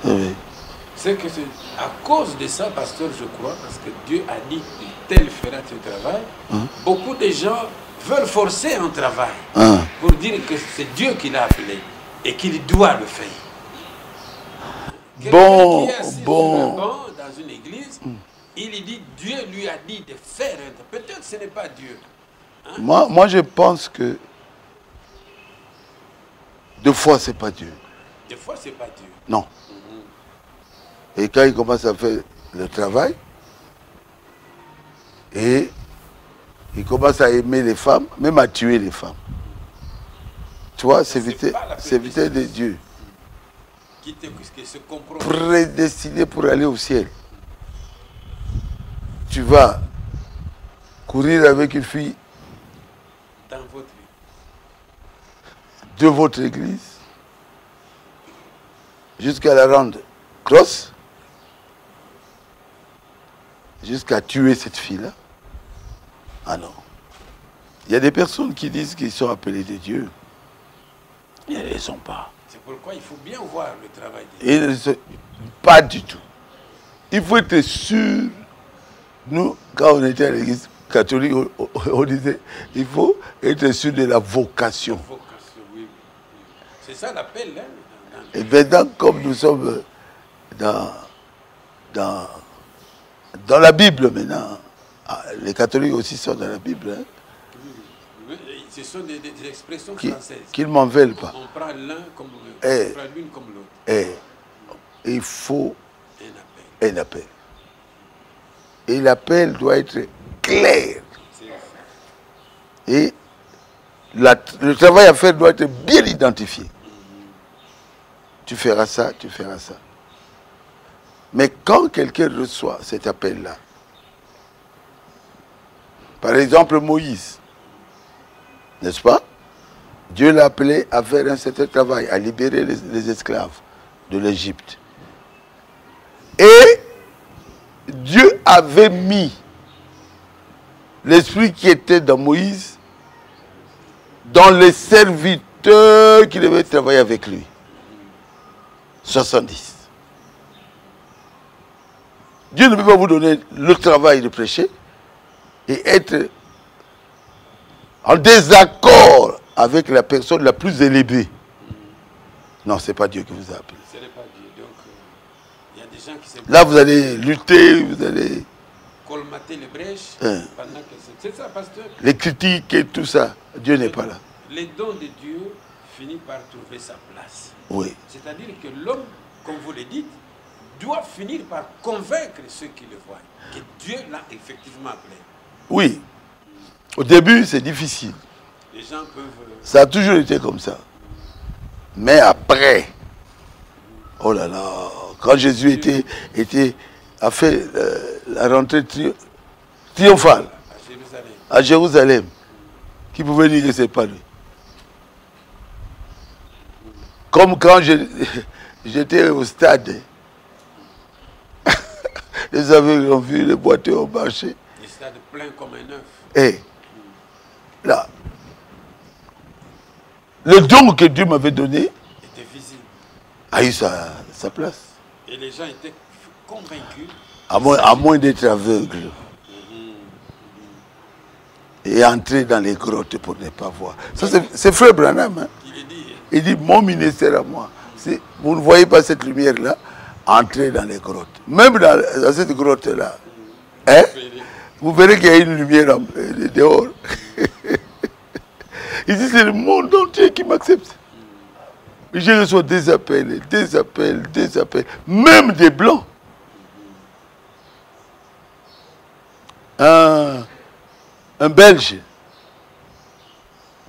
Oui. C'est que c'est à cause de ça, pasteur, je crois, parce que Dieu a dit que tel fera ce travail, beaucoup de gens veulent forcer un travail pour dire que c'est Dieu qui l'a appelé et qu'il doit le faire. Bon, Quelqu'un qui est assis bon. sur un banc dans une église, il dit Dieu lui a dit de faire un travail. Peut-être que ce n'est pas Dieu. Moi, je pense que deux fois, c'est pas Dieu. Des fois, ce n'est pas Dieu. Non. Et quand il commence à faire le travail, et il commence à aimer les femmes, même à tuer les femmes. Tu vois, c'est vitesse de Dieu. Qui se comprend. Prédestiné pour aller au ciel. Tu vas courir avec une fille Dans votre vie. de votre église jusqu'à la rendre grosse, jusqu'à tuer cette fille-là. Ah non. Il y a des personnes qui disent qu'ils sont appelés de Dieu. Ils ne le sont pas. C'est pourquoi il faut bien voir le travail de Dieu. Ils ne sont pas du tout. Il faut être sûr. Nous, quand on était à l'église catholique, on disait il faut être sûr de la vocation. Vocation, oui. C'est ça l'appel. Hein, Et maintenant, comme nous sommes dans la Bible maintenant, les catholiques aussi sont dans la Bible, hein, ce sont des expressions françaises. qu'ils ne m'en veulent pas. On prend l'un comme l'autre. Eh. On prend l'une comme l'autre. Et il faut Un appel. un appel. Et l'appel doit être clair. C'est ça. Et le travail à faire doit être bien identifié. Tu feras ça, tu feras ça. Mais quand quelqu'un reçoit cet appel-là, par exemple Moïse, n'est-ce pas? Dieu l'a appelé à faire un certain travail, à libérer les esclaves de l'Égypte. Et Dieu avait mis l'esprit qui était dans Moïse dans les serviteurs qui devaient travailler avec lui. 70. Dieu ne peut pas vous donner le travail de prêcher et être en désaccord avec la personne la plus élevée. Non, ce n'est pas Dieu qui vous a appelé. Ce n'est pas Dieu. Donc, il y a des gens qui se Là, vous allez lutter, vous allez... colmater les brèches pendant que c'est ça, pasteur. Les critiques et tout ça, Dieu n'est pas là. Les dons de Dieu finissent par trouver sa place. Oui. C'est-à-dire que l'homme, comme vous le dites, doit finir par convaincre ceux qui le voient que Dieu l'a effectivement appelé. Oui. Au début, c'est difficile. Les gens peuvent... Ça a toujours été comme ça. Mais après, oh là là, quand Jésus a fait la rentrée triomphale à Jérusalem, qui pouvait dire que ce n'est pas lui. Comme quand j'étais au stade, les aveugles ont vu, les boiteux ont marché. Le stade plein comme un œuf. Et là, le don que Dieu m'avait donné était visible. A eu sa place. Et les gens étaient convaincus. À moins d'être aveugles. Et entrer dans les grottes pour ne pas voir. Ça, c'est Frère Branham. Hein? Il dit, mon ministère à moi, vous ne voyez pas cette lumière-là, entrez dans les grottes. Même dans cette grotte-là, hein? Vous verrez qu'il y a une lumière dehors. Il dit, c'est le monde entier qui m'accepte. Je reçois des appels, même des blancs. Un Belge,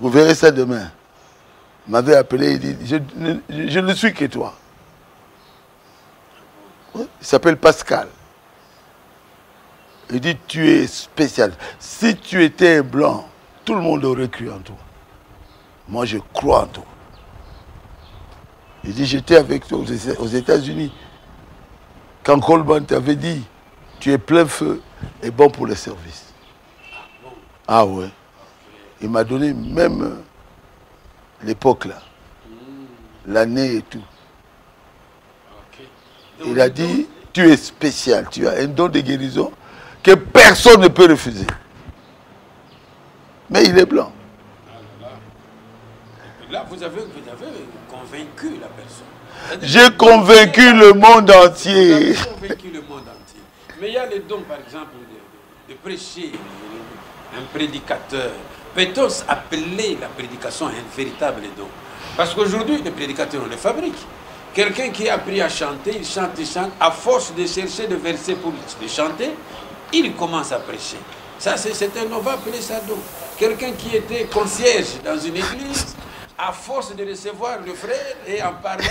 vous verrez ça demain, m'avait appelé, il dit, je ne suis que toi. Il s'appelle Pascal. Il dit, tu es spécial. Si tu étais un blanc, tout le monde aurait cru en toi. Moi, je crois en toi. Il dit, j'étais avec toi aux États-Unis. Quand Coleman t'avait dit, tu es plein feu et bon pour le service. Ah ouais. Il m'a donné même l'époque là. L'année et tout. Il a dit, tu es spécial, tu as un don de guérison que personne ne peut refuser. Mais il est blanc. Là, vous avez convaincu la personne. J'ai convaincu le monde entier. Vous avez convaincu le monde entier. Mais il y a le don, par exemple, de prêcher, un prédicateur. Peut-on appeler la prédication un véritable don? Parce qu'aujourd'hui, les prédicateurs, on les fabrique. Quelqu'un qui a appris à chanter, il chante, à force de chercher des versets pour les chanter, il commence à prêcher. Ça, on va appeler ça don. Quelqu'un qui était concierge dans une église, à force de recevoir le frère et en parler,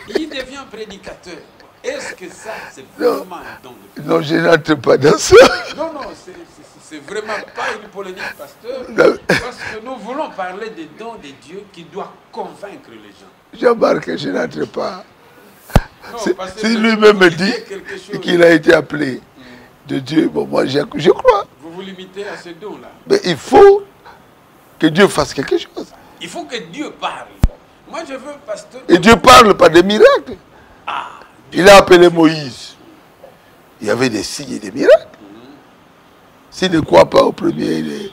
il devient prédicateur. Est-ce que ça, c'est vraiment un don de Dieu? Non, je n'entre pas dans ça. Non, c'est vraiment pas une polémique, pasteur. Non. Parce que nous voulons parler des dons de Dieu qui doivent convaincre les gens. Jean-Marc, je n'entre pas. Si lui-même me dit qu'il a été appelé de Dieu, bon, moi, je crois. Vous vous limitez à ce don-là. Mais il faut que Dieu fasse quelque chose. Il faut que Dieu parle. Moi, je veux, pasteur... Et Dieu parle par des miracles. Il a appelé Moïse. Il y avait des signes et des miracles. S'il ne croit pas au premier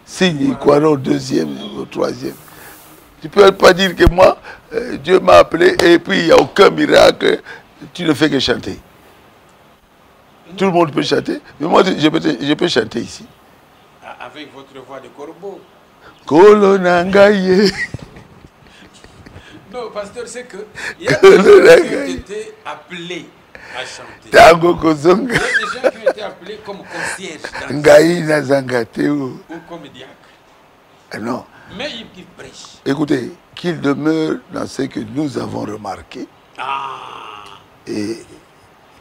signe, il croira au deuxième, au troisième. Tu ne peux pas dire que moi, Dieu m'a appelé et puis il n'y a aucun miracle. Tu ne fais que chanter. Tout le monde peut chanter. Mais moi, je peux chanter ici. Avec votre voix de corbeau. Kolonangaye. Non, pasteur, c'est que il y a des gens qui ont été appelés à chanter. Il y a des gens qui ont été appelés comme concierge ou comme diacre. Non. Mais ils prêchent. Écoutez, qu'il demeure dans ce que nous avons remarqué. Et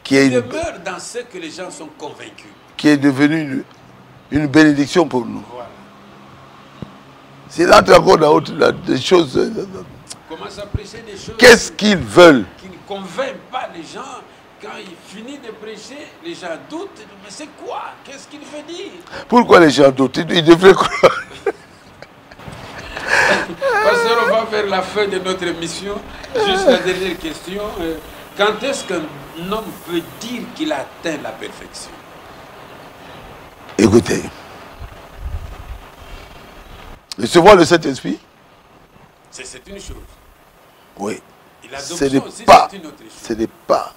qui est demeure dans ce que les gens sont convaincus. Qui est devenu une bénédiction pour nous. Voilà. S'il entre encore dans des choses... Commence à prêcher des choses... Qu'est-ce qu'ils veulent? Qui ne convainquent pas les gens. Quand il finit de prêcher, les gens doutent. Mais c'est quoi? Qu'est-ce qu'il veut dire? Pourquoi les gens doutent? Ils devraient croire. Pasteur, on va vers la fin de notre émission. Juste la dernière question. Quand est-ce qu'un homme peut dire qu'il a atteint la perfection? Écoutez. Recevoir le Saint-Esprit? C'est une chose. Oui. Et l'adoption aussi, c'est une autre chose. Ce n'est pas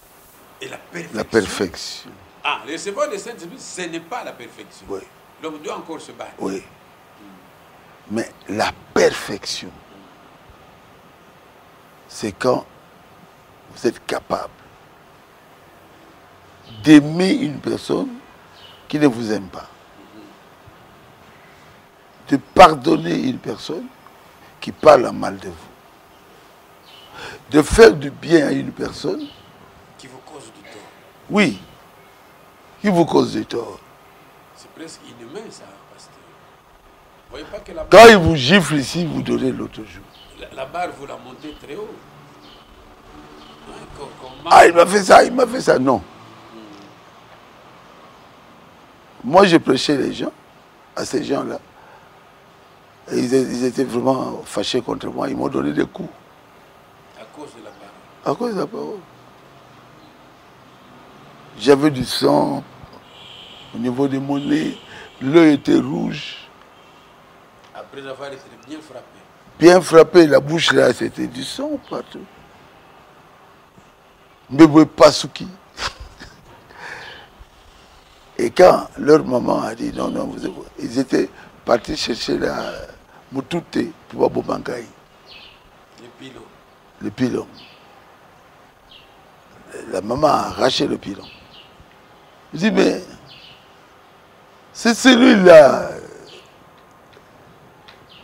et la perfection. Recevoir le Saint-Esprit, ce n'est pas la perfection. Oui. L'homme doit encore se battre. Oui. Mais la perfection, c'est quand vous êtes capable d'aimer une personne qui ne vous aime pas. De pardonner une personne qui parle mal de vous. de faire du bien à une personne qui vous cause du tort. Oui, qui vous cause du tort. C'est presque inhumain ça, pasteur. Vous voyez pas que la Quand barre, il vous gifle ici, vous donnez l'autre jour. la barre, vous la montez très haut. Hein, comment... Ah, il m'a fait ça, non. Moi, je prêchais les gens, à ces gens-là. Et ils étaient vraiment fâchés contre moi. Ils m'ont donné des coups. À cause de la barre. À cause de la parole. J'avais du sang au niveau de mon nez. L'œil était rouge. Après avoir été bien frappé. Bien frappé, la bouche là, c'était du sang partout. Mbebwe Pasuki. Et quand leur maman a dit non, non, ils étaient partis chercher la Mutute pour Bobangaï. Le pilon. Le pilon. La maman a arraché le pilon. Je dis, mais c'est celui-là,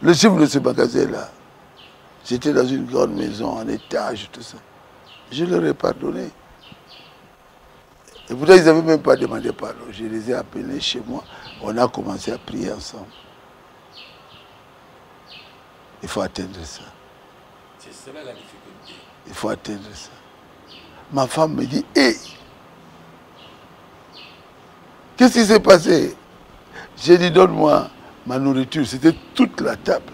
le chef de ce magasin-là. J'étais dans une grande maison, en étage, tout ça. Je leur ai pardonné. Et pourtant, ils n'avaient même pas demandé pardon. Je les ai appelés chez moi. On a commencé à prier ensemble. Il faut atteindre ça. C'est cela la difficulté. Il faut atteindre ça. Ma femme me dit, hé, qu'est-ce qui s'est passé? J'ai dit, donne-moi ma nourriture. C'était toute la table.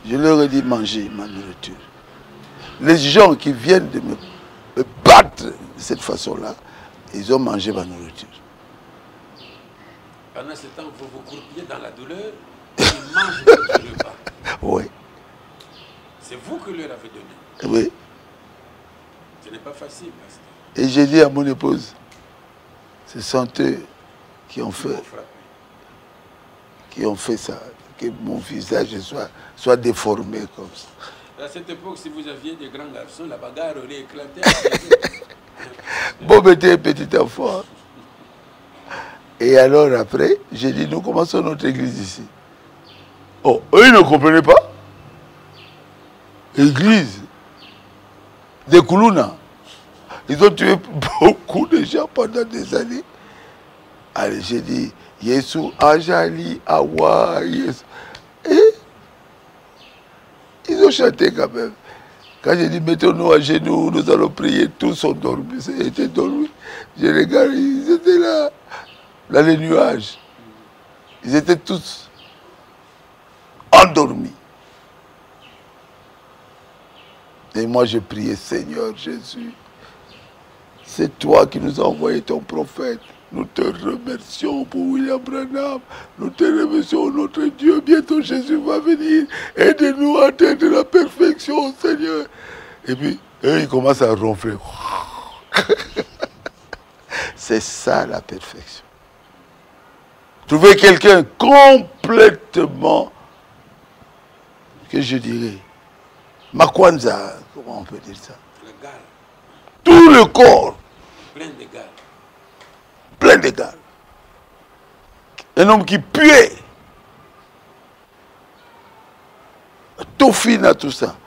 Je leur ai dit, mangez ma nourriture. Les gens qui viennent de me battre de cette façon-là, ils ont mangé ma nourriture. Pendant ce temps, vous vous croupillez dans la douleur et ils mangent votre repas. Oui. C'est vous qui leur avez donné. Oui. Ce n'est pas facile, pasteur. Et j'ai dit à mon épouse, ce sont eux qui ont fait ça, que mon visage soit déformé comme ça. À cette époque, si vous aviez des grands garçons, la bagarre aurait éclaté. Bob était un petit enfant. Et alors après, j'ai dit, nous commençons notre église ici. Oh, eux, ils ne comprenaient pas. Église. Des Koulouna. Ils ont tué beaucoup de gens pendant des années. Allez, j'ai dit, Yesu, Ajali, Awa, Yesu. Et ils ont chanté quand même. Quand j'ai dit, mettons-nous à genoux, nous allons prier, tous ont dormi. Ils étaient dormis. Je regarde, ils étaient là, dans les nuages. Ils étaient tous endormis. Et moi, je priais, Seigneur Jésus, c'est toi qui nous as envoyé ton prophète. Nous te remercions pour William Branham. Nous te remercions, notre Dieu. Bientôt Jésus va venir. Aide-nous à atteindre la perfection, Seigneur. Et puis, eux, ils commencent à ronfler. C'est ça la perfection. Trouver quelqu'un complètement, que je dirais, Makwanza, comment on peut dire ça? Le gars. Tout le corps. Plein de gars. Plein d'égards. Un homme qui puait. Tofina, tout ça.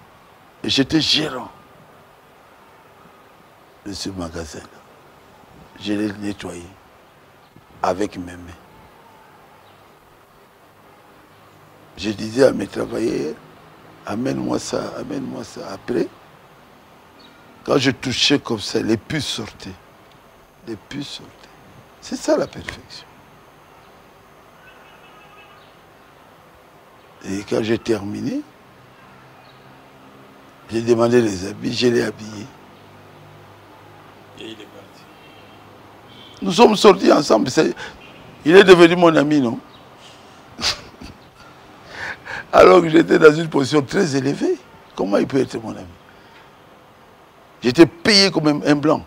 Et j'étais gérant de ce magasin-là. Je l'ai nettoyé avec mes mains. Je disais à mes travailleurs, amène-moi ça, amène-moi ça. Après, quand je touchais comme ça, les puces sortaient. Les puces sortaient. C'est ça la perfection. Et quand j'ai terminé, j'ai demandé les habits, je l'ai habillé. Et il est parti. Nous sommes sortis ensemble. Il est devenu mon ami, non? Alors que j'étais dans une position très élevée. Comment il peut être mon ami? J'étais payé comme un blanc.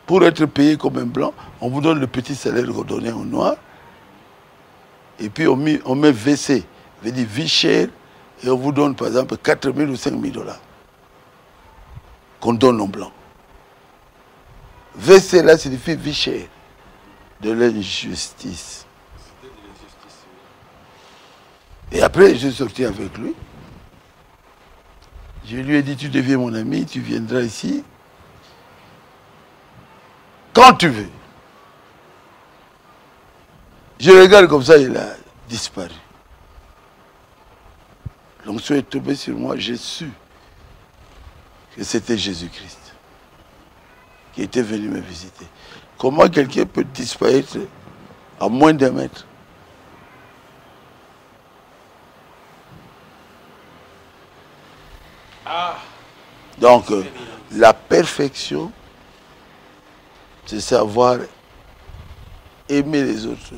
Pour être payé comme un blanc, on vous donne le petit salaire qu'on donnait au noir. Et puis on met VC, veut dire vie chère, et on vous donne par exemple 4 000 ou 5 000 dollars qu'on donne aux blancs. VC là signifie vie chère, de l'injustice. Et après, je suis sorti avec lui. Je lui ai dit, tu deviens mon ami, tu viendras ici quand tu veux. Je regarde comme ça, il a disparu. L'onction est tombée sur moi, j'ai su que c'était Jésus-Christ qui était venu me visiter. Comment quelqu'un peut disparaître à moins d'1 mètre? Donc, la perfection, c'est savoir aimer les autres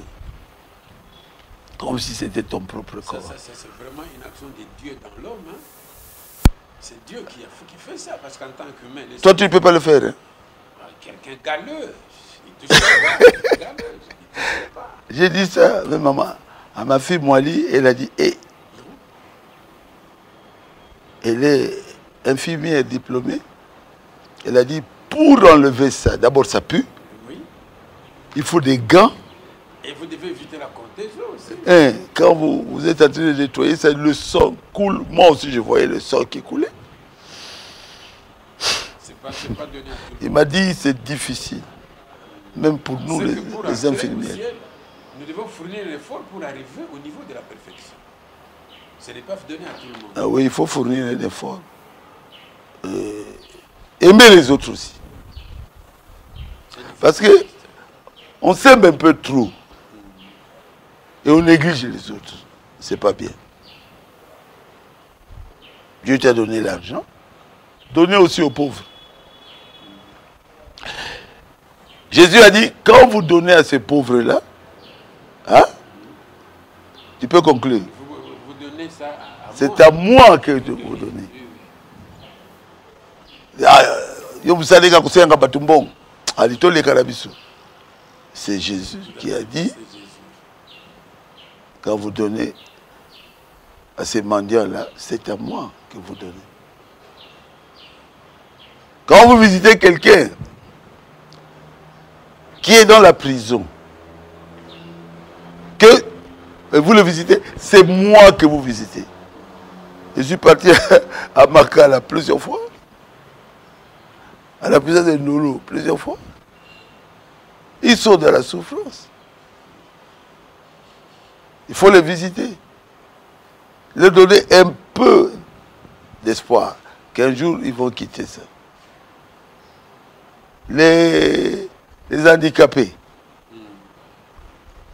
comme si c'était ton propre corps. Ça, c'est vraiment une action de Dieu dans l'homme. Hein? C'est Dieu qui fait ça, parce qu'en tant qu'humain... Toi, tu ne peux pas le faire. Hein? Quelqu'un galeux, il touche pas. Galeux, il touche pas. J'ai dit ça même à ma fille Moali, elle a dit, hé, elle est infirmière diplômée. Elle a dit, pour enlever ça, d'abord ça pue. Oui. Il faut des gants. Et vous devez éviter la contagion aussi. Hein, quand vous êtes en train de nettoyer, ça, le sang coule. Moi aussi, je voyais le sang qui coulait. C'est pas donné à tout le monde. Il m'a dit, c'est difficile. Même pour nous, les infirmières. Ciel, nous devons fournir l'effort pour arriver au niveau de la perfection. Ce n'est pas donné à tout le monde. Ah oui, il faut fournir un effort. Aimer les autres aussi. Parce que on s'aime un peu trop. Et on néglige les autres. C'est pas bien. Dieu t'a donné l'argent. Donnez aussi aux pauvres. Jésus a dit, quand vous donnez à ces pauvres-là, hein, tu peux conclure. Vous donnez ça à c'est moi. à moi que je vous donne. C'est Jésus qui a dit, quand vous donnez à ces mendiants-là, c'est à moi que vous donnez. Quand vous visitez quelqu'un qui est dans la prison, que vous le visitez, c'est moi que vous visitez. Je suis parti à Makala plusieurs fois, à la prison de Nolo plusieurs fois. Ils sont dans la souffrance. Il faut les visiter. Leur donner un peu d'espoir qu'un jour ils vont quitter ça. Les handicapés.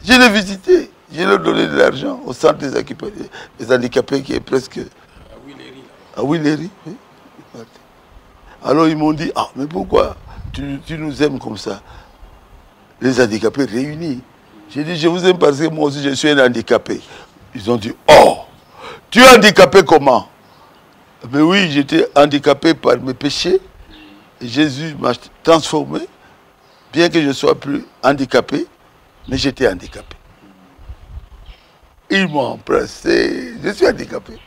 Je les visitais. Je leur donnais de l'argent au centre des handicapés qui est presque à Willery. Oui. Alors ils m'ont dit, ah mais pourquoi tu nous aimes comme ça? Les handicapés réunis. J'ai dit, je vous aime parce que moi aussi je suis un handicapé. Ils ont dit, oh, tu es handicapé comment? Mais oui, j'étais handicapé par mes péchés. Et Jésus m'a transformé, bien que je ne sois plus handicapé, mais j'étais handicapé. Ils m'ont embrassé, je suis handicapé.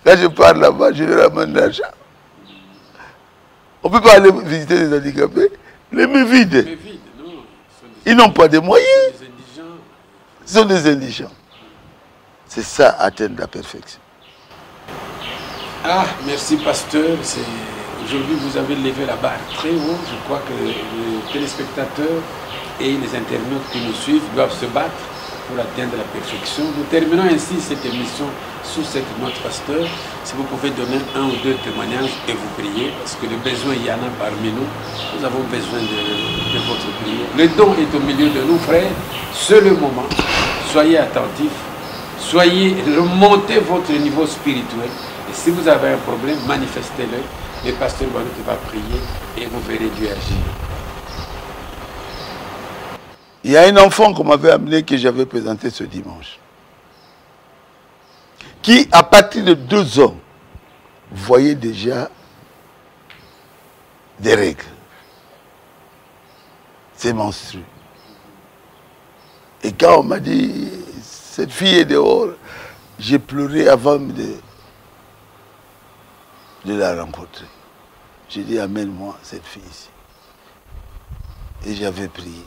Quand je pars là-bas, je leur amène l'argent. On ne peut pas aller visiter les handicapés, les mains vides. Ils n'ont pas de moyens. Ce sont des indigents. C'est ça, atteindre la perfection. Ah, merci pasteur. Aujourd'hui, vous avez levé la barre très haut. Je crois que les téléspectateurs et les internautes qui nous suivent doivent se battre pour atteindre la perfection. Nous terminons ainsi cette émission sous cette note, pasteur. Si vous pouvez donner 1 ou 2 témoignages et vous prier, parce que le besoin, il y en a parmi nous. Nous avons besoin de votre prière. Le don est au milieu de nous, frères. C'est le moment. Soyez attentifs. Remontez votre niveau spirituel. Et si vous avez un problème, manifestez-le. Le pasteur Balouti va prier et vous verrez Dieu agir. Il y a un enfant qu'on m'avait amené que j'avais présenté ce dimanche, qui, à partir de 2 ans, voyait déjà des règles. C'est monstrueux. Et quand on m'a dit, cette fille est dehors, j'ai pleuré avant de la rencontrer. J'ai dit, amène-moi cette fille ici. Et j'avais prié.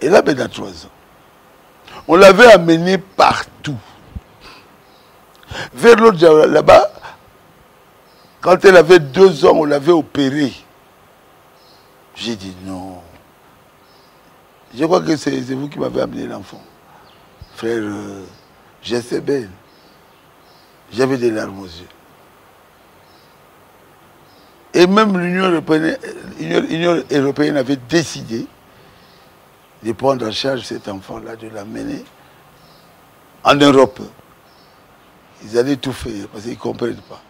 Elle avait 3 ans. On l'avait amenée partout. Vers l'autre là-bas, quand elle avait 2 ans, on l'avait opérée. J'ai dit non. Je crois que c'est vous qui m'avez amené l'enfant. Frère, j'étais belle. J'avais des larmes aux yeux. Et même l'Union européenne avait décidé de prendre en charge cet enfant-là, de l'amener en Europe. Ils allaient tout faire parce qu'ils ne comprennent pas.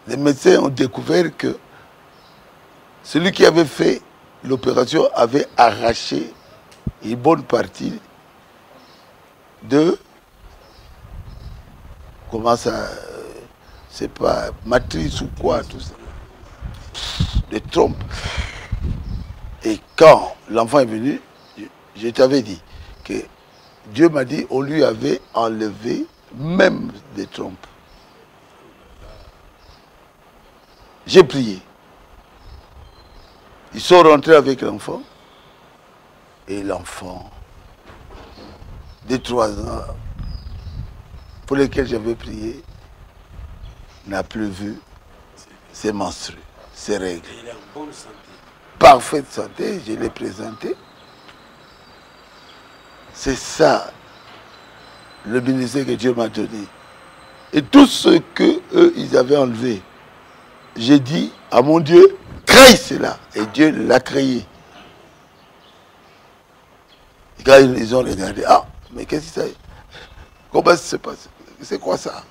Les médecins ont découvert que celui qui avait fait l'opération avait arraché une bonne partie de... Comment ça... C'est pas matrice ou quoi, tout ça. De trompe. Et quand l'enfant est venu, je t'avais dit que Dieu m'a dit on lui avait enlevé même des trompes. J'ai prié. Ils sont rentrés avec l'enfant. Et l'enfant de 3 ans, pour lequel j'avais prié, n'a plus vu ses menstrues, ses règles. Il est en bonne santé. Parfaite santé, je l'ai présenté. C'est ça le ministère que Dieu m'a donné. Et tout ce qu'eux, ils avaient enlevé, j'ai dit à mon Dieu, crée cela. Et Dieu l'a créé. Et quand ils ont regardé, ah, mais qu'est-ce que c'est? Comment ça se passe? C'est quoi ça?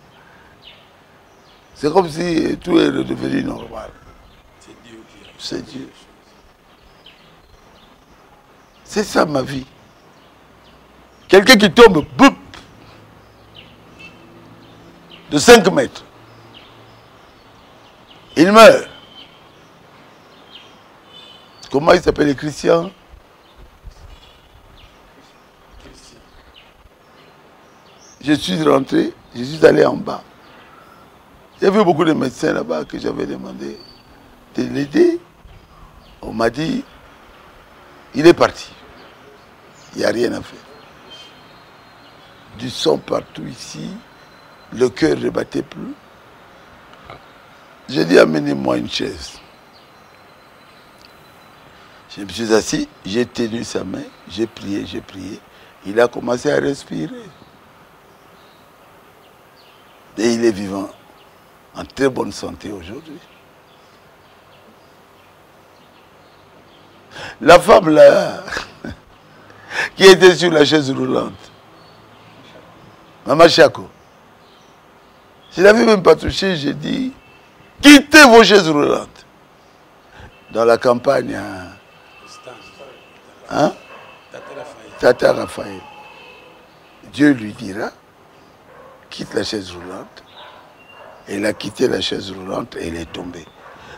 C'est comme si tout est redevenu normal. C'est Dieu qui a. C'est Dieu. C'est ça ma vie. Quelqu'un qui tombe, boum, de 5 mètres. Il meurt. Comment il s'appelle les Christians? Je suis rentré, je suis allé en bas. Il y avait beaucoup de médecins là-bas que j'avais demandé de l'aider. On m'a dit, il est parti. Il n'y a rien à faire. Du sang partout ici, le cœur ne battait plus. J'ai dit, amenez-moi une chaise. Je me suis assis, j'ai tenu sa main, j'ai prié, j'ai prié. Il a commencé à respirer. Et il est vivant, en très bonne santé aujourd'hui. La femme là, qui était sur la chaise roulante, Maman Chako, je ne l'avais même pas touché, j'ai dit, quittez vos chaises roulantes. Dans la campagne, hein? Tata Raphaël. Dieu lui dira, quitte la chaise roulante. Elle a quitté la chaise roulante et elle est tombée.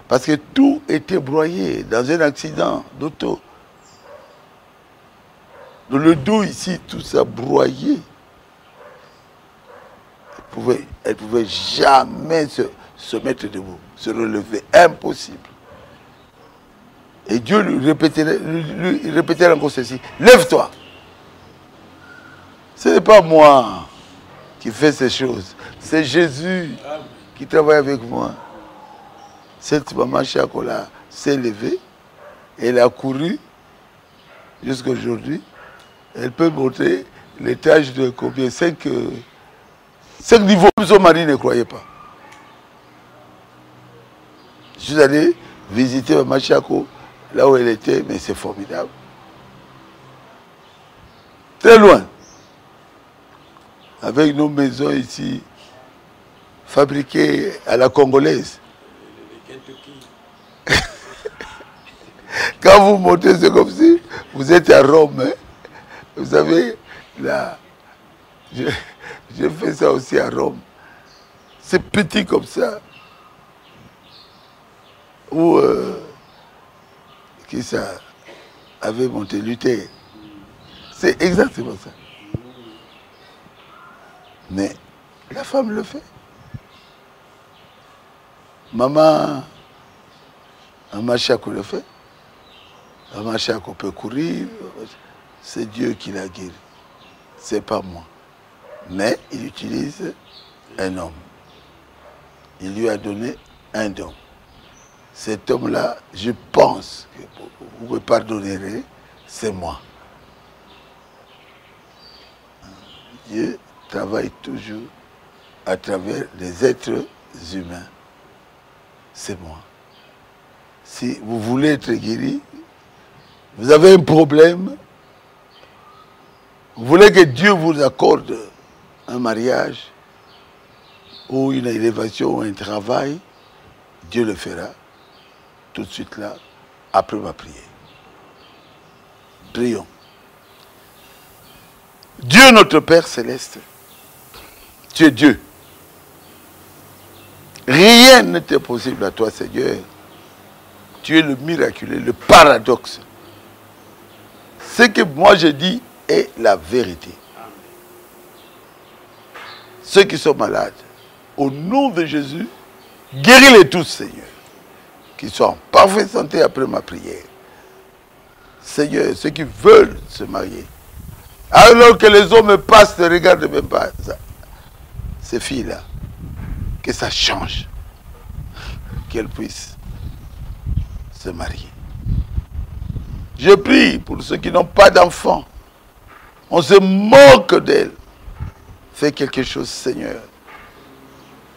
Parce que tout était broyé dans un accident d'auto. Dans le dos ici, tout ça broyé. Elle ne pouvait jamais se mettre debout, se relever. Impossible. Et Dieu lui répétait encore ceci. Lève-toi. Ce n'est pas moi qui fais ces choses. C'est Jésus qui travaille avec moi. Cette maman Chakola s'est levée. Elle a couru jusqu'à aujourd'hui. Elle peut monter l'étage de combien? 5 niveaux. Son mari ne croyait pas. Je suis allé visiter maman Chako là où elle était, mais c'est formidable. Très loin. Avec nos maisons ici, fabriquées à la congolaise. Quand vous montez, c'est comme si vous êtes à Rome. Hein? Vous savez, là, je fais ça aussi à Rome. C'est petit comme ça. Où, qui ça avait monté Luther. C'est exactement ça. Mais la femme le fait. Maman Chako le fait. Maman Chako peut courir. c'est Dieu qui l'a guéri. C'est pas moi. Mais il utilise un homme. Il lui a donné un don. Cet homme-là, je pense que vous me pardonnerez, c'est moi. Dieu travaille toujours à travers les êtres humains. C'est moi. Si vous voulez être guéri, vous avez un problème, vous voulez que Dieu vous accorde un mariage ou une élévation ou un travail, Dieu le fera tout de suite là, après ma prière. Prions. Dieu notre Père céleste, tu es Dieu. Rien n'était possible à toi, Seigneur. Tu es le miraculeux, le paradoxe. Ce que moi je dis est la vérité. Ceux qui sont malades, au nom de Jésus, guéris-les tous, Seigneur. Qu'ils soient en parfaite santé après ma prière. Seigneur, ceux qui veulent se marier, alors que les hommes passent, ne regardent même pas ça. Ces filles-là, que ça change, qu'elles puissent se marier. Je prie pour ceux qui n'ont pas d'enfants. On se moque d'elles. Fais quelque chose, Seigneur.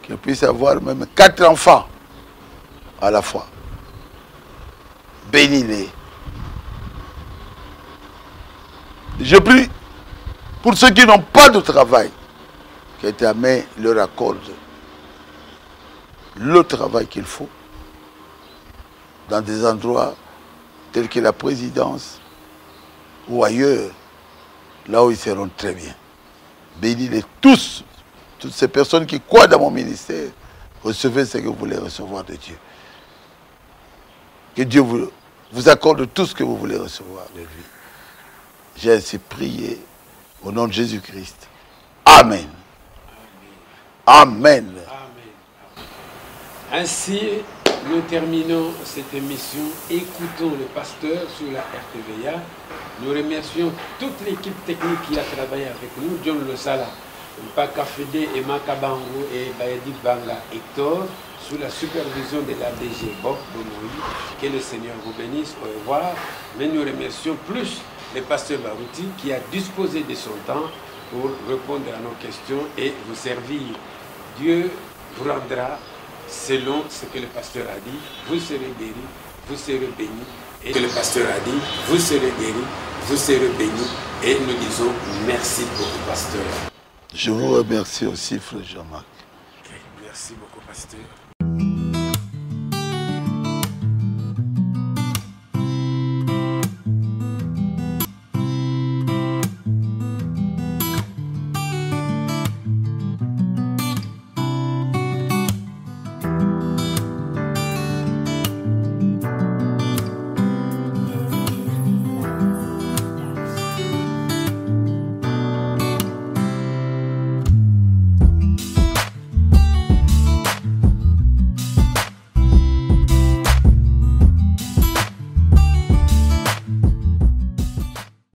Qu'elles puissent avoir même 4 enfants à la fois. Bénis-les. Je prie pour ceux qui n'ont pas de travail, que ta main leur accorde le travail qu'il faut dans des endroits tels que la présidence ou ailleurs, là où ils seront très bien. Bénis-les tous, toutes ces personnes qui croient dans mon ministère, recevez ce que vous voulez recevoir de Dieu. Que Dieu vous accorde tout ce que vous voulez recevoir de lui. J'ai ainsi prié au nom de Jésus-Christ. Amen. Amen. Ainsi, nous terminons cette émission. Écoutons le pasteur sur la RTVA. Nous remercions toute l'équipe technique qui a travaillé avec nous. John Losala, Mpaka Fede, Emma Kabango et Bayadi Banga Hector, sous la supervision de l'ADG Bob Bomoui. Que le Seigneur vous bénisse. Au revoir. Mais nous remercions plus le pasteur Barouti qui a disposé de son temps pour répondre à nos questions et vous servir. Dieu vous rendra selon ce que le pasteur a dit. Vous serez guéris, vous serez bénis. Et que le pasteur a dit, vous serez guéris, vous serez bénis. Et nous disons merci beaucoup, pasteur. Je vous remercie aussi, frère Jean-Marc. Merci beaucoup, pasteur.